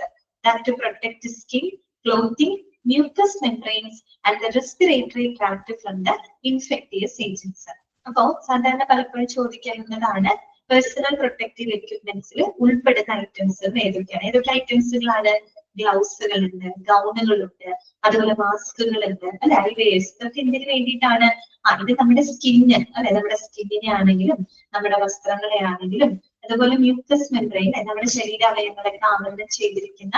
that to protect skin, clothing, mucous membranes and the respiratory tract from the infectious agents. അപ്പോൾ സാധാരണ പലപ്പോഴും ചോദിക്കാവുന്നതാണ് personal protective എക്യുപ്മെന്റ്സിൽ ഉൾപ്പെടുന്ന items ഏതൊക്കെയാണ്? ഏതൊക്കെ ഐറ്റംസുകളാണ്? ഗ്ലൗസുകളുണ്ട്, ഗൗണുകളുണ്ട്, അതുപോലെ മാസ്കുകളുണ്ട് അല്ലെ, ഐവേഴ്സ്. ഇതൊക്കെ എന്തിനു വേണ്ടിയിട്ടാണ്? ഇത് നമ്മുടെ സ്കിന്ന് അല്ലെ, നമ്മുടെ സ്കിന്നിനെ ആണെങ്കിലും നമ്മുടെ വസ്ത്രങ്ങളെ ആണെങ്കിലും, അതുപോലെ മ്യൂക്കസ് മെംബ്രെയിൻ നമ്മുടെ ശരീരാവയവങ്ങളൊക്കെ ആവരണം ചെയ്തിരിക്കുന്ന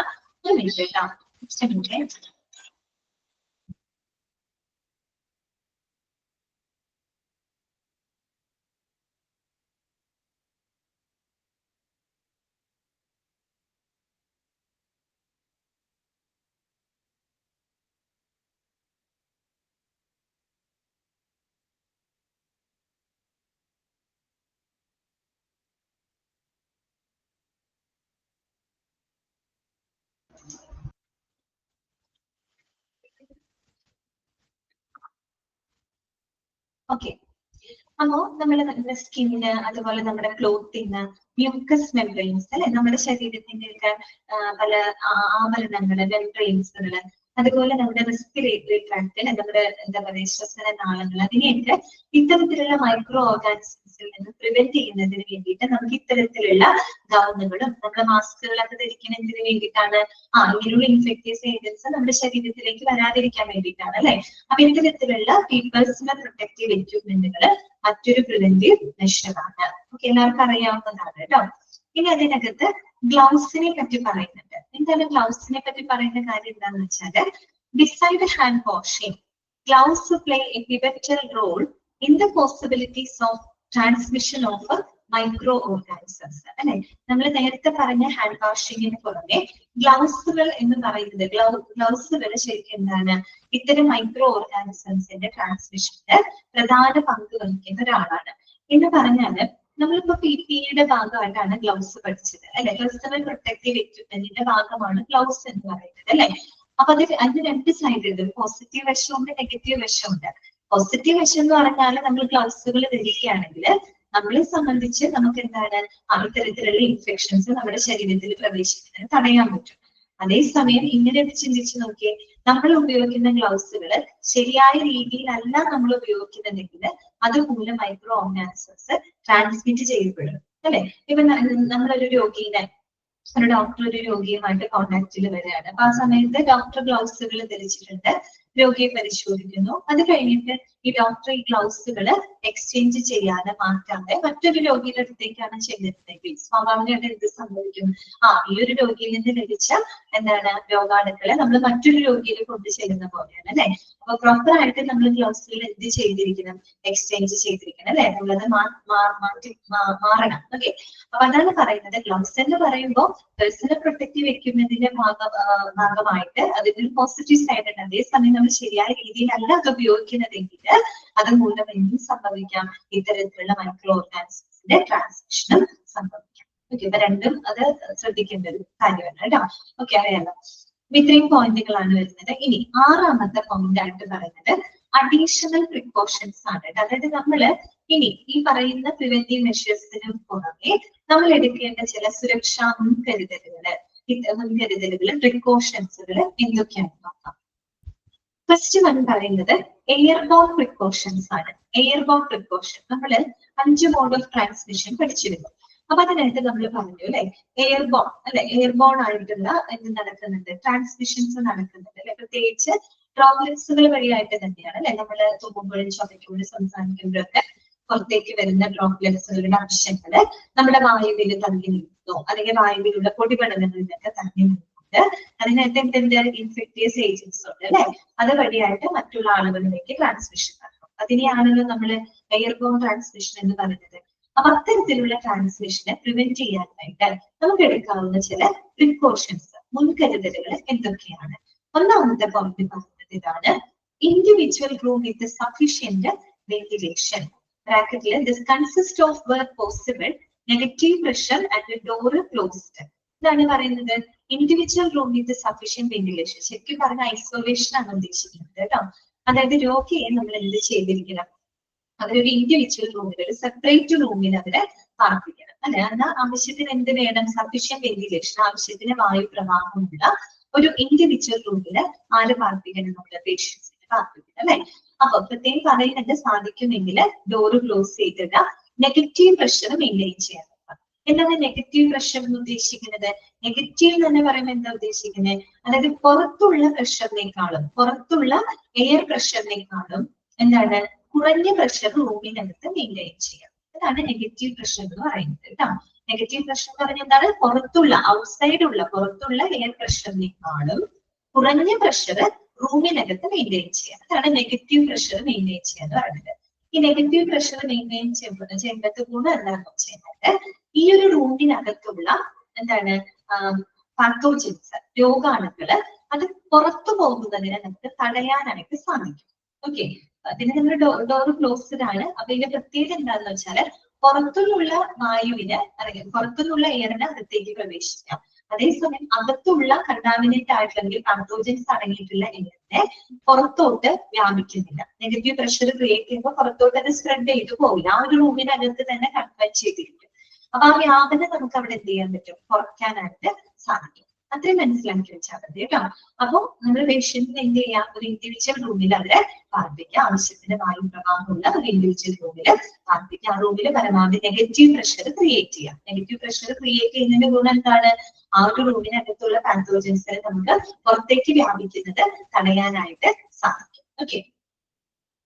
ഓക്കെ. അപ്പോ നമ്മുടെ സ്കിന്ന്, അതുപോലെ നമ്മുടെ ക്ലോത്തിങ്, മ്യൂക്കസ് മെംബ്രെയിൻസ് അല്ലെ, നമ്മുടെ ശരീരത്തിന്റെ ഒക്കെ പല ആവരണങ്ങള്, മെംബ്രെയിൻസുകള്, അതുപോലെ നമ്മുടെ റെസ്പിറേറ്ററി ട്രാക്ട്, നമ്മുടെ എന്താ പറയുക ശ്വസന നാളങ്ങൾ, അതിനെയൊക്കെ ഇത്തരത്തിലുള്ള മൈക്രോ ഓർഗാനിസംസിൽ നിന്ന് പ്രിവെന്റ് ചെയ്യുന്നതിന് വേണ്ടിയിട്ട് നമുക്ക് ഇത്തരത്തിലുള്ള ഗൗണുകളും നമ്മുടെ മാസ്കുകളൊക്കെ ധരിക്കുന്നതിന് വേണ്ടിയിട്ടാണ്. ഇങ്ങനെയുള്ള ഇൻഫെക്റ്റീവ് ഏജൻസ് നമ്മുടെ ശരീരത്തിലേക്ക് വരാതിരിക്കാൻ വേണ്ടിയിട്ടാണ് അല്ലെ. അപ്പൊ ഇത്തരത്തിലുള്ള പേഴ്സണൽ പ്രൊട്ടക്റ്റീവ് എക്യുപ്മെന്റുകൾ മറ്റൊരു പ്രിവെന്റീവ് മെഷറാണ്. ഓക്കെ, എല്ലാവർക്കും അറിയാവുന്നതാണ് കേട്ടോ. ഇനി അതിനകത്ത് ഗ്ലൗസിനെ പറ്റി പറയുന്നുണ്ട്. എന്താണ് ഗ്ലൗസിനെ പറ്റി പറയുന്ന കാര്യം എന്താണെന്ന് വെച്ചാല്, beside hand washing gloves play a pivotal role in the possibilities of transmission of microorganisms അല്ലെ. നമ്മൾ നേരത്തെ പറഞ്ഞ ഹാൻഡ് വാഷിങ്ങിന് പുറമെ ഗ്ലൗസുകൾ എന്ന് പറയുന്നത്, ഗ്ലൗസുകൾ ശരിക്കും എന്താണ്? ഇത്തരം മൈക്രോ ഓർഗാനിസംസിന്റെ ട്രാൻസ്മിഷന്റെ പ്രധാന പങ്ക് വഹിക്കുന്ന ഒരാളാണ് എന്ന് പറഞ്ഞാല്, നമ്മളിപ്പോ PPEയുടെ ഭാഗമായിട്ടാണ് ഗ്ലൗസ് പഠിച്ചത് അല്ലെ. പേഴ്സണൽ പ്രൊട്ടക്റ്റീവ് എക്യുപ്മെന്റിന്റെ ഭാഗമാണ് ഗ്ലൗസ് എന്ന് പറയുന്നത് അല്ലെ. അപ്പൊ അതിന് രണ്ട് സൈഡ് ഉണ്ട്, പോസിറ്റീവ് വശമുണ്ട്, നെഗറ്റീവ് വശമുണ്ട്. പോസിറ്റീവ് വശം എന്ന് പറഞ്ഞാൽ നമ്മൾ ഗ്ലൗസുകൾ ധരിക്കുകയാണെങ്കിൽ നമ്മളെ സംബന്ധിച്ച് നമുക്ക് എന്താണ് ഇത്തരത്തിലുള്ള ഇൻഫെക്ഷൻസ് നമ്മുടെ ശരീരത്തിൽ പ്രവേശിക്കുന്നതിന് തടയാൻ പറ്റും. അതേസമയം ഇങ്ങനെ ചിന്തിച്ചു നോക്കിയേ, നമ്മൾ ഉപയോഗിക്കുന്ന ഗ്ലൗസുകൾ ശരിയായ രീതിയിലല്ല നമ്മൾ ഉപയോഗിക്കുന്നുണ്ടെങ്കിൽ അതുമൂലം മൈക്രോ ഓർഗാനിസംസ് ട്രാൻസ്മിറ്റ് ചെയ്യപ്പെടും അല്ലെ. ഇപ്പൊ നമ്മളൊരു രോഗീനെ, ഒരു ഡോക്ടർ ഒരു രോഗിയുമായിട്ട് കോണ്ടാക്റ്റിൽ വരികയാണ്. അപ്പൊ ആ സമയത്ത് ഡോക്ടർ ഗ്ലൗസുകൾ ധരിച്ചിട്ടുണ്ട്, രോഗിയെ പരിശോധിക്കുന്നു. അത് കഴിഞ്ഞിട്ട് ഈ ഡോക്ടർ ഈ ഗ്ലൗസുകൾ എക്സ്ചേഞ്ച് ചെയ്യാതെ മാറ്റാതെ മറ്റൊരു രോഗിയുടെ അടുത്തേക്കാണ് ചെല്ലുന്നതെങ്കിൽ സ്വാഭാവികമായിട്ട് എന്ത് സംഭവിക്കും? ഈ ഒരു രോഗിയിൽ നിന്ന് ലഭിച്ച എന്താണ് രോഗാണുക്കളെ നമ്മൾ മറ്റൊരു രോഗിയിൽ കൊണ്ടു ചെല്ലുന്ന പോലെയാണ് അല്ലെ. അപ്പൊ പ്രോപ്പർ ആയിട്ട് നമ്മൾ ഗ്ലൗസുകൾ എന്ത് ചെയ്തിരിക്കണം? എക്സ്ചേഞ്ച് ചെയ്തിരിക്കണം അല്ലെ. നമ്മളത് മാറണം. ഓക്കെ, അപ്പൊ അതാണ് പറയുന്നത്. ഗ്ലൗസ് എന്ന് പറയുമ്പോൾ പേഴ്സണൽ പ്രൊട്ടക്റ്റീവ് എക്യുപ്മെന്റിന്റെ ഭാഗമായിട്ട് അതിനൊരു പോസിറ്റീവ് സൈഡ് ഉണ്ട്. അതേസമയം നമ്മൾ ശരിയായ രീതിയിലല്ല അത് ഉപയോഗിക്കുന്നതെങ്കിൽ അത് മൂലം എന്തും സംഭവിക്കാം? ഇത്തരത്തിലുള്ള മൈക്രോ ഓർഗാനിസത്തിന്റെ ട്രാൻസ്മിഷനും സംഭവിക്കാം. ഓക്കെ, അപ്പൊ രണ്ടും അത് ശ്രദ്ധിക്കേണ്ട ഒരു കാര്യമാണ് കേട്ടോ. ഓക്കെ, അറിയാലോ. ഇത്രയും പോയിന്റുകളാണ് വരുന്നത്. ഇനി 6ാമത്തെ പോയിന്റ് ആയിട്ട് പറയുന്നത് അഡീഷണൽ പ്രിക്കോഷൻസ് ആണ്. അതായത് നമ്മള് ഇനി ഈ പറയുന്ന പ്രിവെന്റീവ് മെഷേഴ്സിന് പുറമെ നമ്മൾ എടുക്കേണ്ട ചില സുരക്ഷാ മുൻകരുതലുകള് പ്രിക്കോഷൻസുകൾ എന്തൊക്കെയാണെന്ന് നോക്കാം. ഫസ്റ്റ് വൺ പറയുന്നത് എയർബോൺ പ്രിക്കോഷൻസ് ആണ്. എയർബോൺ പ്രിക്കോഷൻ നമ്മള് 5 മോഡ് ഓഫ് ട്രാൻസ്മിഷൻ പഠിച്ചിരുന്നു. അപ്പൊ അതിനായിട്ട് നമ്മൾ പറഞ്ഞു അല്ലെ, എയർബോൺ അല്ലെ, എയർബോൺ ആയിട്ടുള്ള എന്ത് നടക്കുന്നുണ്ട്? ട്രാൻസ്മിഷൻസ് നടക്കുന്നുണ്ട് അല്ലെ. പ്രത്യേകിച്ച് ഡ്രോപ്ലെറ്റ്സുകൾ വഴിയായിട്ട് തന്നെയാണ് അല്ലെ. നമ്മൾ തുമ്മുമ്പോഴും ചുമയ്ക്കുമ്പോഴും സംസാരിക്കുമ്പോഴൊക്കെ പുറത്തേക്ക് വരുന്ന ഡ്രോപ്ലെറ്റ്സുകളുടെ അംശങ്ങള് നമ്മുടെ വായുവിൽ തങ്ങി നിൽക്കുന്നു, അല്ലെങ്കിൽ വായുവിലുള്ള പൊടിപടലങ്ങളിലൊക്കെ തങ്ങി നിൽക്കുന്നുണ്ട്. അതിനകത്ത് എന്തെങ്കിലും ഇൻഫെക്ടിയസ് ഏജൻസ് ഉണ്ട് അല്ലെ. അത് വഴിയായിട്ട് മറ്റുള്ള ആളുകളിലേക്ക് ട്രാൻസ്മിഷൻ നടക്കും. അതിനെയാണല്ലോ നമ്മൾ എയർബോൺ ട്രാൻസ്മിഷൻ എന്ന് പറയുന്നത്. അപ്പൊ അത്തരത്തിലുള്ള ട്രാൻസ്മിഷനെ പ്രിവെന്റ് ചെയ്യാനായിട്ട് നമുക്ക് എടുക്കാവുന്ന ചില പ്രിക്കോഷൻസ്, മുൻകരുതലുകൾ എന്തൊക്കെയാണ്? ഒന്നാമത്തെ പോയിന്റ് പറയുന്നത് ഇതാണ്: individual room with sufficient ventilation. ബ്രാക്കറ്റിൽ this consist of where possible negative pressure and door closed. ഇതാണ് പറയുന്നത് individual room with sufficient ventilation. ശരിക്കും പറഞ്ഞ ഐസൊലേഷൻ ആണ് ഉദ്ദേശിക്കുന്നത് കേട്ടോ. അതായത് രോഗിയെ നമ്മൾ എന്ത് ചെയ്തിരിക്കണം? അവരൊരു ഇൻഡിവിജ്വൽ റൂമിൽ, ഒരു സെപ്പറേറ്റ് റൂമിൽ അവരെ പാർപ്പിക്കണം അല്ലെ. എന്നാൽ ആവശ്യത്തിന് എന്ത് വേണം? സഫീഷ്യന്റ് വെന്റിലേഷൻ, ആവശ്യത്തിന് വായു പ്രവാഹമുള്ള ഒരു ഇൻഡിവിജ്വൽ റൂമിൽ ആര് പാർപ്പിക്കണം? നമ്മുടെ പേഷ്യൻസിനെ പാർപ്പിക്കണം അല്ലെ. അപ്പൊ പ്രത്യേകം പറയുന്നത് സാധിക്കുമെങ്കിൽ ഡോറ് ക്ലോസ് ചെയ്തിട്ട് നെഗറ്റീവ് പ്രഷർ മെയിൻറ്റെയിൻ ചെയ്യാൻ. എന്താണ് നെഗറ്റീവ് പ്രഷർ എന്ന് ഉദ്ദേശിക്കുന്നത്? നെഗറ്റീവ് എന്ന് പറയുമ്പോൾ എന്താ ഉദ്ദേശിക്കുന്നത്? അതായത് പുറത്തുള്ള പ്രഷറിനേക്കാളും, പുറത്തുള്ള എയർ പ്രഷറിനേക്കാളും എന്താണ് കുറഞ്ഞ പ്രഷർ റൂമിനകത്ത് മെയിൻറ്റെയിൻ ചെയ്യാം. അതാണ് നെഗറ്റീവ് പ്രഷർ എന്ന് പറയുന്നത് കേട്ടോ. നെഗറ്റീവ് പ്രഷർ എന്ന് പറഞ്ഞാൽ എന്താണ്? പുറത്തുള്ള, ഔട്ട്സൈഡ് പുറത്തുള്ള എയർ പ്രഷറിനേക്കാളും കുറഞ്ഞ പ്രഷർ റൂമിനകത്ത് മെയിൻറ്റെയിൻ ചെയ്യാം. അതാണ് നെഗറ്റീവ് പ്രഷർ മെയിൻറ്റെയിൻ ചെയ്യുക എന്ന് പറയുന്നത്. ഈ നെഗറ്റീവ് പ്രഷർ മെയിൻറ്റെയിൻ ചെയ്യേണ്ടത് ഗുണം എന്താണെന്ന് വെച്ചാൽ ഈ ഒരു റൂമിനകത്തുള്ള എന്താണ് പാത്തോജൻസ്, രോഗാണുക്കള് അത് പുറത്തു പോകുന്നതിനെ നമുക്ക് തടയാനായിട്ട് സാധിക്കും. ഓക്കെ, പിന്നെ നമ്മൾ ഡോർ ക്ലോസ്ഡ് ആണ്. അപ്പൊ ഇതിന്റെ പ്രത്യേകത എന്താണെന്ന് വെച്ചാൽ പുറത്തുനിന്നുള്ള വായുവിന് അല്ലെങ്കിൽ പുറത്തുനിന്നുള്ള എയറിന് അകത്തേക്ക് പ്രവേശിക്കാം. അതേസമയം അകത്തുള്ള കണ്ടാമിനേറ്റ് ആയിട്ടുള്ള പാത്തോജൻസ് അടങ്ങിയിട്ടുള്ള എയറിനെ പുറത്തോട്ട് വ്യാപിക്കുന്നില്ല. നെഗറ്റീവ് പ്രഷർ ക്രിയേറ്റ് ചെയ്യുമ്പോൾ പുറത്തോട്ട് അത് സ്പ്രെഡ് ചെയ്തു പോകില്ല. ആ ഒരു റൂമിനകത്ത് തന്നെ കൺഫൈൻ ചെയ്തിരിക്കും. അപ്പൊ ആ വ്യാപനം നമുക്ക് അവിടെ എന്ത് ചെയ്യാൻ പറ്റും? കുറയ്ക്കാനായിട്ട് സാധിക്കും. അത്രയും മനസ്സിലാക്കി വെച്ചാൽ മതി കേട്ടോ. അപ്പൊ നമ്മൾ പേഷ്യന്റിന് എന്ത് ചെയ്യാം? ഒരു ഇൻഡിവിജ്വൽ റൂമിൽ അവരെ പാർപ്പിക്കുക. ആവശ്യത്തിന് വായു പ്രവാഹമുള്ള ഒരു ഇൻഡിവിജ്വൽ റൂമിൽ പാർപ്പിക്കുക. ആ റൂമിൽ പരമാവധി നെഗറ്റീവ് പ്രഷർ ക്രിയേറ്റ് ചെയ്യാം. നെഗറ്റീവ് പ്രഷർ ക്രിയേറ്റ് ചെയ്യുന്നതിന്റെ ഗുണം എന്താണ്? ആ ഒരു റൂമിനകത്തുള്ള പാത്തോജൻസിനെ നമുക്ക് പുറത്തേക്ക് വ്യാപിക്കുന്നത് തടയാനായിട്ട് സാധിക്കും. ഓക്കെ,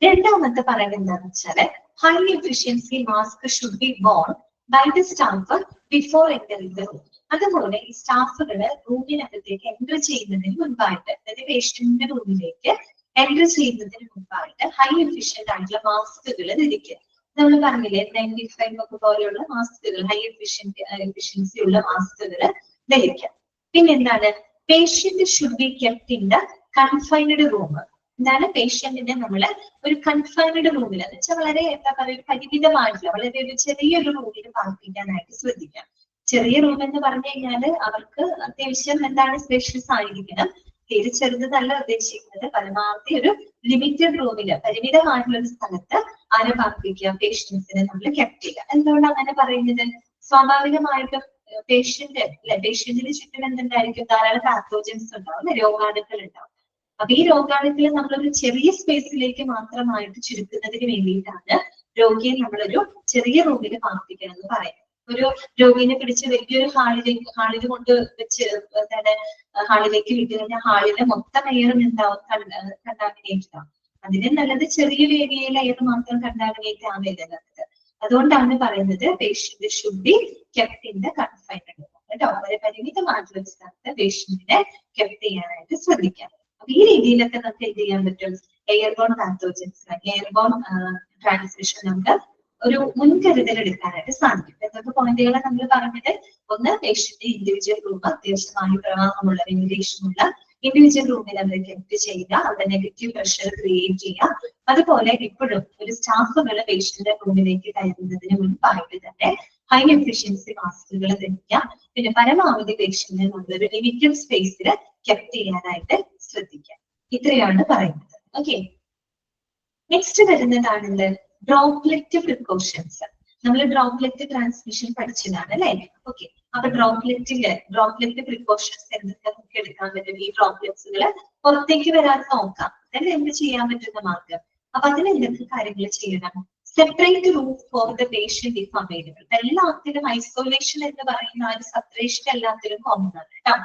രണ്ടാമത്തെ പറയുന്നത് എന്താണെന്ന് വെച്ചാല് high efficiency mask should be worn by the staff before entering the room. അതുപോലെ ഈ സ്റ്റാഫുകള് റൂമിനകത്തേക്ക് എൻറ്റർ ചെയ്യുന്നതിന് മുൻപായിട്ട്, അതായത് പേഷ്യന്റിന്റെ റൂമിലേക്ക് എൻറ്റർ ചെയ്യുന്നതിന് മുൻപായിട്ട് ഹൈ എഫിഷ്യന്റ് ആയിട്ടുള്ള മാസ്കുകൾ ധരിക്കുക. നമ്മൾ പറഞ്ഞില്ലേ 95 ഒക്കെ പോലെയുള്ള മാസ്കുകൾ, ഹൈ എഫിഷ്യൻസി ഉള്ള മാസ്കുകൾ ധരിക്കാം. പിന്നെന്താണ്? Patient should be kept in the confined room. എന്താണ്? പേഷ്യന്റിനെ നമ്മള് ഒരു കൺഫൈൻഡ് റൂമിൽ, എന്ന് വെച്ചാൽ വളരെ എന്താ പറയുക, പരിമിതമായിട്ടുള്ള വളരെ ഒരു ചെറിയൊരു റൂമിൽ പാർപ്പിക്കാനായിട്ട് ശ്രദ്ധിക്കാം. ചെറിയ റൂം എന്ന് പറഞ്ഞു കഴിഞ്ഞാൽ അവർക്ക് അത്യാവശ്യം എന്താണ് സ്പേഷ്യസ് ആയിരിക്കണം. തീരെ ചെറുതല്ല ഉദ്ദേശിക്കുന്നത്. പരമാവധി ഒരു ലിമിറ്റഡ് റൂമില്, പരിമിതമായിട്ടുള്ള ഒരു സ്ഥലത്ത് ആരെ പാർപ്പിക്കുക? പേഷ്യൻസിനെ നമ്മൾ കെപ്റ്റ് ചെയ്യുക. എന്തുകൊണ്ട് അങ്ങനെ പറയുന്നത്? സ്വാഭാവികമായിട്ടും പേഷ്യന്റ് അല്ലെ, പേഷ്യന്റിന് ചുറ്റും എന്തുണ്ടായിരിക്കും? ധാരാളം പാത്തോജൻസ് ഉണ്ടാവും അല്ലെ, രോഗാണുക്കൾ ഉണ്ടാവും. അപ്പൊ ഈ രോഗാണുക്കളെ നമ്മളൊരു ചെറിയ സ്പേസിലേക്ക് മാത്രമായിട്ട് ചുരുക്കുന്നതിന് വേണ്ടിയിട്ടാണ് രോഗിയെ നമ്മളൊരു ചെറിയ റൂമിൽ പാർപ്പിക്കണം എന്ന് പറയുന്നത്. ഒരു രോഗിനെ പിടിച്ച് വലിയൊരു ഹാളിൽ കൊണ്ട് വെച്ച് ഹാളിലേക്ക് വിട്ടു കഴിഞ്ഞാൽ ഹാളിലെ മൊത്തം എയറും എന്താവും കണ്ടാമിനേറ്റ് ആവും. അതിന് നല്ലത് ചെറിയൊരു ഏരിയയിൽ എയർ മാത്രം കണ്ടാമിനേറ്റ് ആവുന്നില്ല. അതുകൊണ്ടാണ് പറയുന്നത് patient should be kept in the confined room കേട്ടോ. വളരെ പരിമിതമായിട്ടുള്ള സ്ഥലത്ത് പേഷ്യന്റിനെ കെപ്റ്റ് ചെയ്യാനായിട്ട് ശ്രദ്ധിക്കാം. അപ്പൊ ഈ രീതിയിലൊക്കെ നമുക്ക് എന്ത് ചെയ്യാൻ പറ്റും? എയർബോൺ പാത്തോജൻസ്, എയർബോൺ ട്രാൻസ്മിഷൻ നമുക്ക് ഒരു മുൻകരുതൽ എടുക്കാനായിട്ട് സാധിക്കും. എന്തൊക്കെ പോയിന്റുകൾ നമ്മൾ പറഞ്ഞത്? ഒന്ന്, പേഷ്യന്റ് ഇൻഡിവിജ്വൽ റൂം, അത്യാവശ്യം വായു പ്രവാഹമുള്ള വെന്റിലേഷനുള്ള ഇൻഡിവിജ്വൽ റൂമിൽ അവരെ കെപ്റ്റ് ചെയ്യുക, അവിടെ നെഗറ്റീവ് പ്രഷർ ക്രിയേറ്റ് ചെയ്യുക. അതുപോലെ ഇപ്പോഴും ഒരു സ്റ്റാഫുകൾ പേഷ്യന്റ് റൂമിലേക്ക് കയറുന്നതിന് മുൻപായിട്ട് തന്നെ ഹൈ എഫിഷ്യൻസി മാസ്കുകൾ ധരിക്കുക. പിന്നെ പരമാവധി പേഷ്യന്റിനെ നമ്മളൊരു ലിമിറ്റഡ് സ്പേസിൽ കെപ്റ്റ് ചെയ്യാനായിട്ട് ശ്രദ്ധിക്കുക. ഇത്രയാണ് പറയുന്നത്. ഓക്കെ, നെക്സ്റ്റ് വരുന്നതാണെന്ത്? Droplet precautions. നമ്മൾ ഡ്രോപ്ലെറ്റ് ട്രാൻസ്മിഷൻ പഠിച്ചതാണ് അല്ലെ? ഓക്കെ, അപ്പൊ ഡ്രോപ്ലെറ്റ് പ്രിക്കോഷൻസ് എന്തൊക്കെ നമുക്ക് എടുക്കാൻ പറ്റും? ഈ ഡ്രോപ്ലെറ്റ്സുകൾ പുറത്തേക്ക് വരാതെ നോക്കാം. അതായത് എന്ത് ചെയ്യാൻ പറ്റുന്ന മാർഗം. അപ്പൊ അതിന് എന്തൊക്കെ കാര്യങ്ങൾ ചെയ്യണം? Separate room for the patient if available. എല്ലാത്തിലും ഐസോലേഷൻ എന്ന് പറയുന്ന ആ ഒരു സെപ്പറേഷൻ എല്ലാത്തിലും കോമൺ ആണ് കേട്ടോ.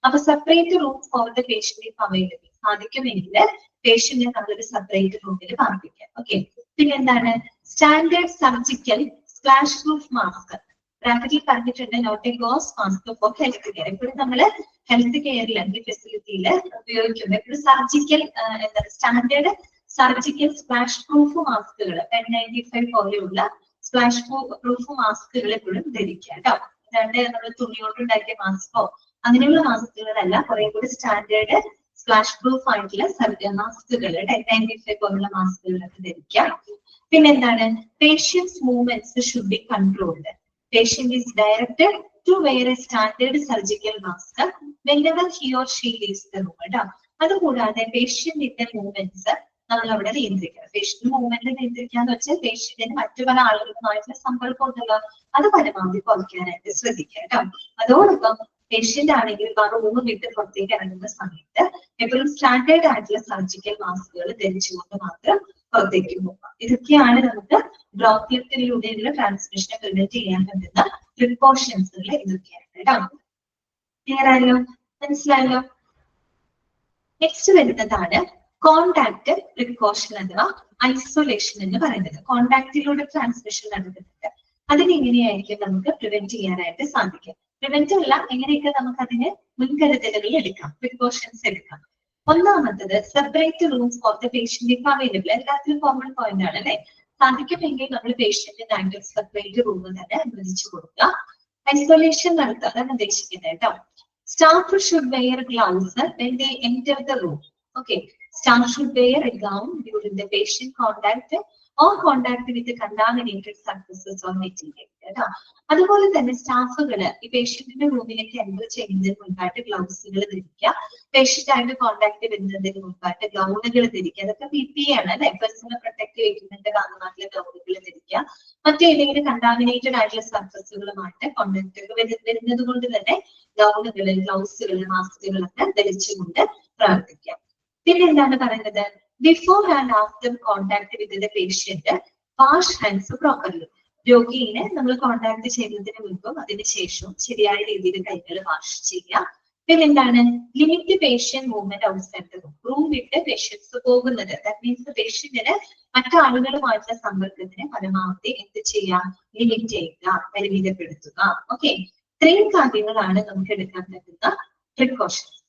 അപ്പൊ separate room for the patient if available. സാധിക്കുമെങ്കിൽ പേഷ്യന്റിനെ നമ്മളൊരു സെപ്പറേറ്റ് റൂമിൽ പാർപ്പിക്കാം. ഓക്കെ, പിന്നെ എന്താണ്? Standard surgical splash proof mask. ബ്രാക്കറ്റിൽ പറഞ്ഞിട്ടുണ്ട് not a gauze mask for health care. എപ്പോഴും നമ്മള് ഹെൽത്ത് കെയറിൽ അല്ലെങ്കിൽ ഫെസിലിറ്റിയിൽ ഉപയോഗിക്കുന്നത് എപ്പോഴും surgical standard surgical splash proof മാസ്കുകൾ N95 പോലെയുള്ള സ്പ്ലാഷ് പ്രൂഫ് മാസ്കുകൾ എപ്പോഴും ധരിക്കുക കേട്ടോ. അതാണ്ട് നമ്മൾ തുണിയോണ്ടുണ്ടാക്കിയ മാസ്കോ അങ്ങനെയുള്ള മാസ്കുകളല്ല, കുറെ കൂടി സ്റ്റാൻഡേർഡ് സ്പ്ലാഷ് പ്രൂഫ് ആയിട്ടുള്ള മാസ്കുകൾ N95 പോലുള്ള മാസ്കുകളൊക്കെ ധരിക്കുക. പിന്നെന്താണ്? Patients movements should be controlled. Patient is directed to wear a standard surgical mask whenever he or she leaves the room. അതുകൂടാതെ പേഷ്യന്റിന്റെ മൂവ്മെന്റ്സ് നമ്മൾ അവിടെ നിയന്ത്രിക്കണം. പേഷ്യന്റ് മൂവ്മെന്റ് നിയന്ത്രിക്കാന്ന് വെച്ചാൽ പേഷ്യന്റിന് മറ്റു പല ആളുകളുമായിട്ടുള്ള സമ്പർക്കം ഉണ്ടല്ലോ, അത് പരമാവധി കുറയ്ക്കാനായിട്ട് ശ്രദ്ധിക്കുക കേട്ടോ. അതോടൊപ്പം പേഷ്യന്റ് ആണെങ്കിൽ റൂം വിട്ട് പുറത്തേക്ക് ഇറങ്ങുന്ന സമയത്ത് എപ്പോഴും സ്റ്റാൻഡേർഡ് ആയിട്ടുള്ള സർജിക്കൽ മാസ്കുകൾ ധരിച്ചുകൊണ്ട് മാത്രം പുറത്തേക്ക് പോകാം. ഇതൊക്കെയാണ് നമുക്ക് ഡ്രോപ്ലെറ്റിലൂടെയുള്ള ട്രാൻസ്മിഷനെ പ്രിവെന്റ് ചെയ്യാൻ പറ്റുന്ന പ്രിക്കോഷൻസുകൾ ഇതൊക്കെയാണ് കേട്ടോ. ക്ലിയർ ആയല്ലോ? മനസ്സിലായല്ലോ? നെക്സ്റ്റ് വരുന്നതാണ് കോണ്ടാക്ട് പ്രിക്കോഷൻ അഥവാ ഐസൊലേഷൻ എന്ന് പറയുന്നത്. കോണ്ടാക്റ്റിലൂടെ ട്രാൻസ്മിഷൻ നടക്കുന്നുണ്ട്. അതിനെങ്ങനെയായിരിക്കും നമുക്ക് പ്രിവെന്റ് ചെയ്യാനായിട്ട് സാധിക്കും? പ്രിവെന്റ് അല്ല, എങ്ങനെയൊക്കെ നമുക്ക് അതിന് മുൻകരുതലുകൾ എടുക്കാം, പ്രിക്കോഷൻസ് എടുക്കാം. ഒന്നാമത്തത്, separate rooms four the patient if available. എല്ലാത്തിലും കോമൺ പോയിന്റ് ആണ് അല്ലെ? സാധിക്കുമെങ്കിൽ നമ്മൾ പേഷ്യന്റിനായിട്ട് സെപ്പറേറ്റ് റൂം തന്നെ അനുവദിച്ചു കൊടുക്കുക. ഐസൊലേഷൻ നടത്തുക, അതാണ് ഉദ്ദേശിക്കുന്നത് കേട്ടോ. Staff should wear gloves when they enter the room. Okay, staff should wear a gown during the patient contact or contact with the contaminated surfaces or material. അതുപോലെ തന്നെ സ്റ്റാഫുകൾ ഈ പേഷ്യന്റിന്റെ റൂമിലേക്ക് എൻ്റർ ചെയ്യുന്നതിന് മുൻപായിട്ട് ഗ്ലൗസുകൾ ധരിക്കുക. പേഷ്യന്റ് ആയിട്ട് കോൺടാക്ട് വരുന്നതിന് മുൻപായിട്ട് ഗൗണുകൾ ധരിക്കുക. അതൊക്കെ PPE ആണ് അല്ലെ? പേഴ്സണൽ പ്രൊട്ടക്റ്റീവ് എക്യുപ്മെന്റ് വാങ്ങുന്നതിലെ ഗൗണുകൾ ധരിക്കുക. മറ്റേതെങ്കിലും കണ്ടാമിനേറ്റഡ് ആയിട്ടുള്ള സർഫസുകളുമായിട്ട് കോൺടാക്ട് വരുന്നത് കൊണ്ട് തന്നെ ഗൗണുകൾ, ഗ്ലൗസുകൾ, മാസ്കുകളൊക്കെ ധരിച്ചുകൊണ്ട് പ്രവർത്തിക്കാം. പിന്നെ എന്താണ് പറയുന്നത്? Before and after contact with the patient wash hands properly. രോഗിയെ നമ്മൾ കോൺടാക്ട് ചെയ്യുന്നതിന് മുൻപും അതിനുശേഷവും ശരിയായ രീതിയിൽ കൈകൾ വാഷ് ചെയ്യുക. പിന്നെ എന്താണ്? Limit patient movement outside the room. Room വിട്ട് പേഷ്യൻസ് പോകുന്നത്, ദാറ്റ് മീൻസ് പേഷ്യന്റിന് മറ്റാളുകളുമായിട്ടുള്ള സമ്പർക്കത്തിന് പരമാവധി എന്ത് ചെയ്യാം? ലിമിറ്റ് ചെയ്യുക, പരിമിതപ്പെടുത്തുക. ഓക്കെ, ഇത്രയും കാര്യങ്ങളാണ് നമുക്ക് എടുക്കാൻ പറ്റുന്ന പ്രിക്കോഷൻസ്.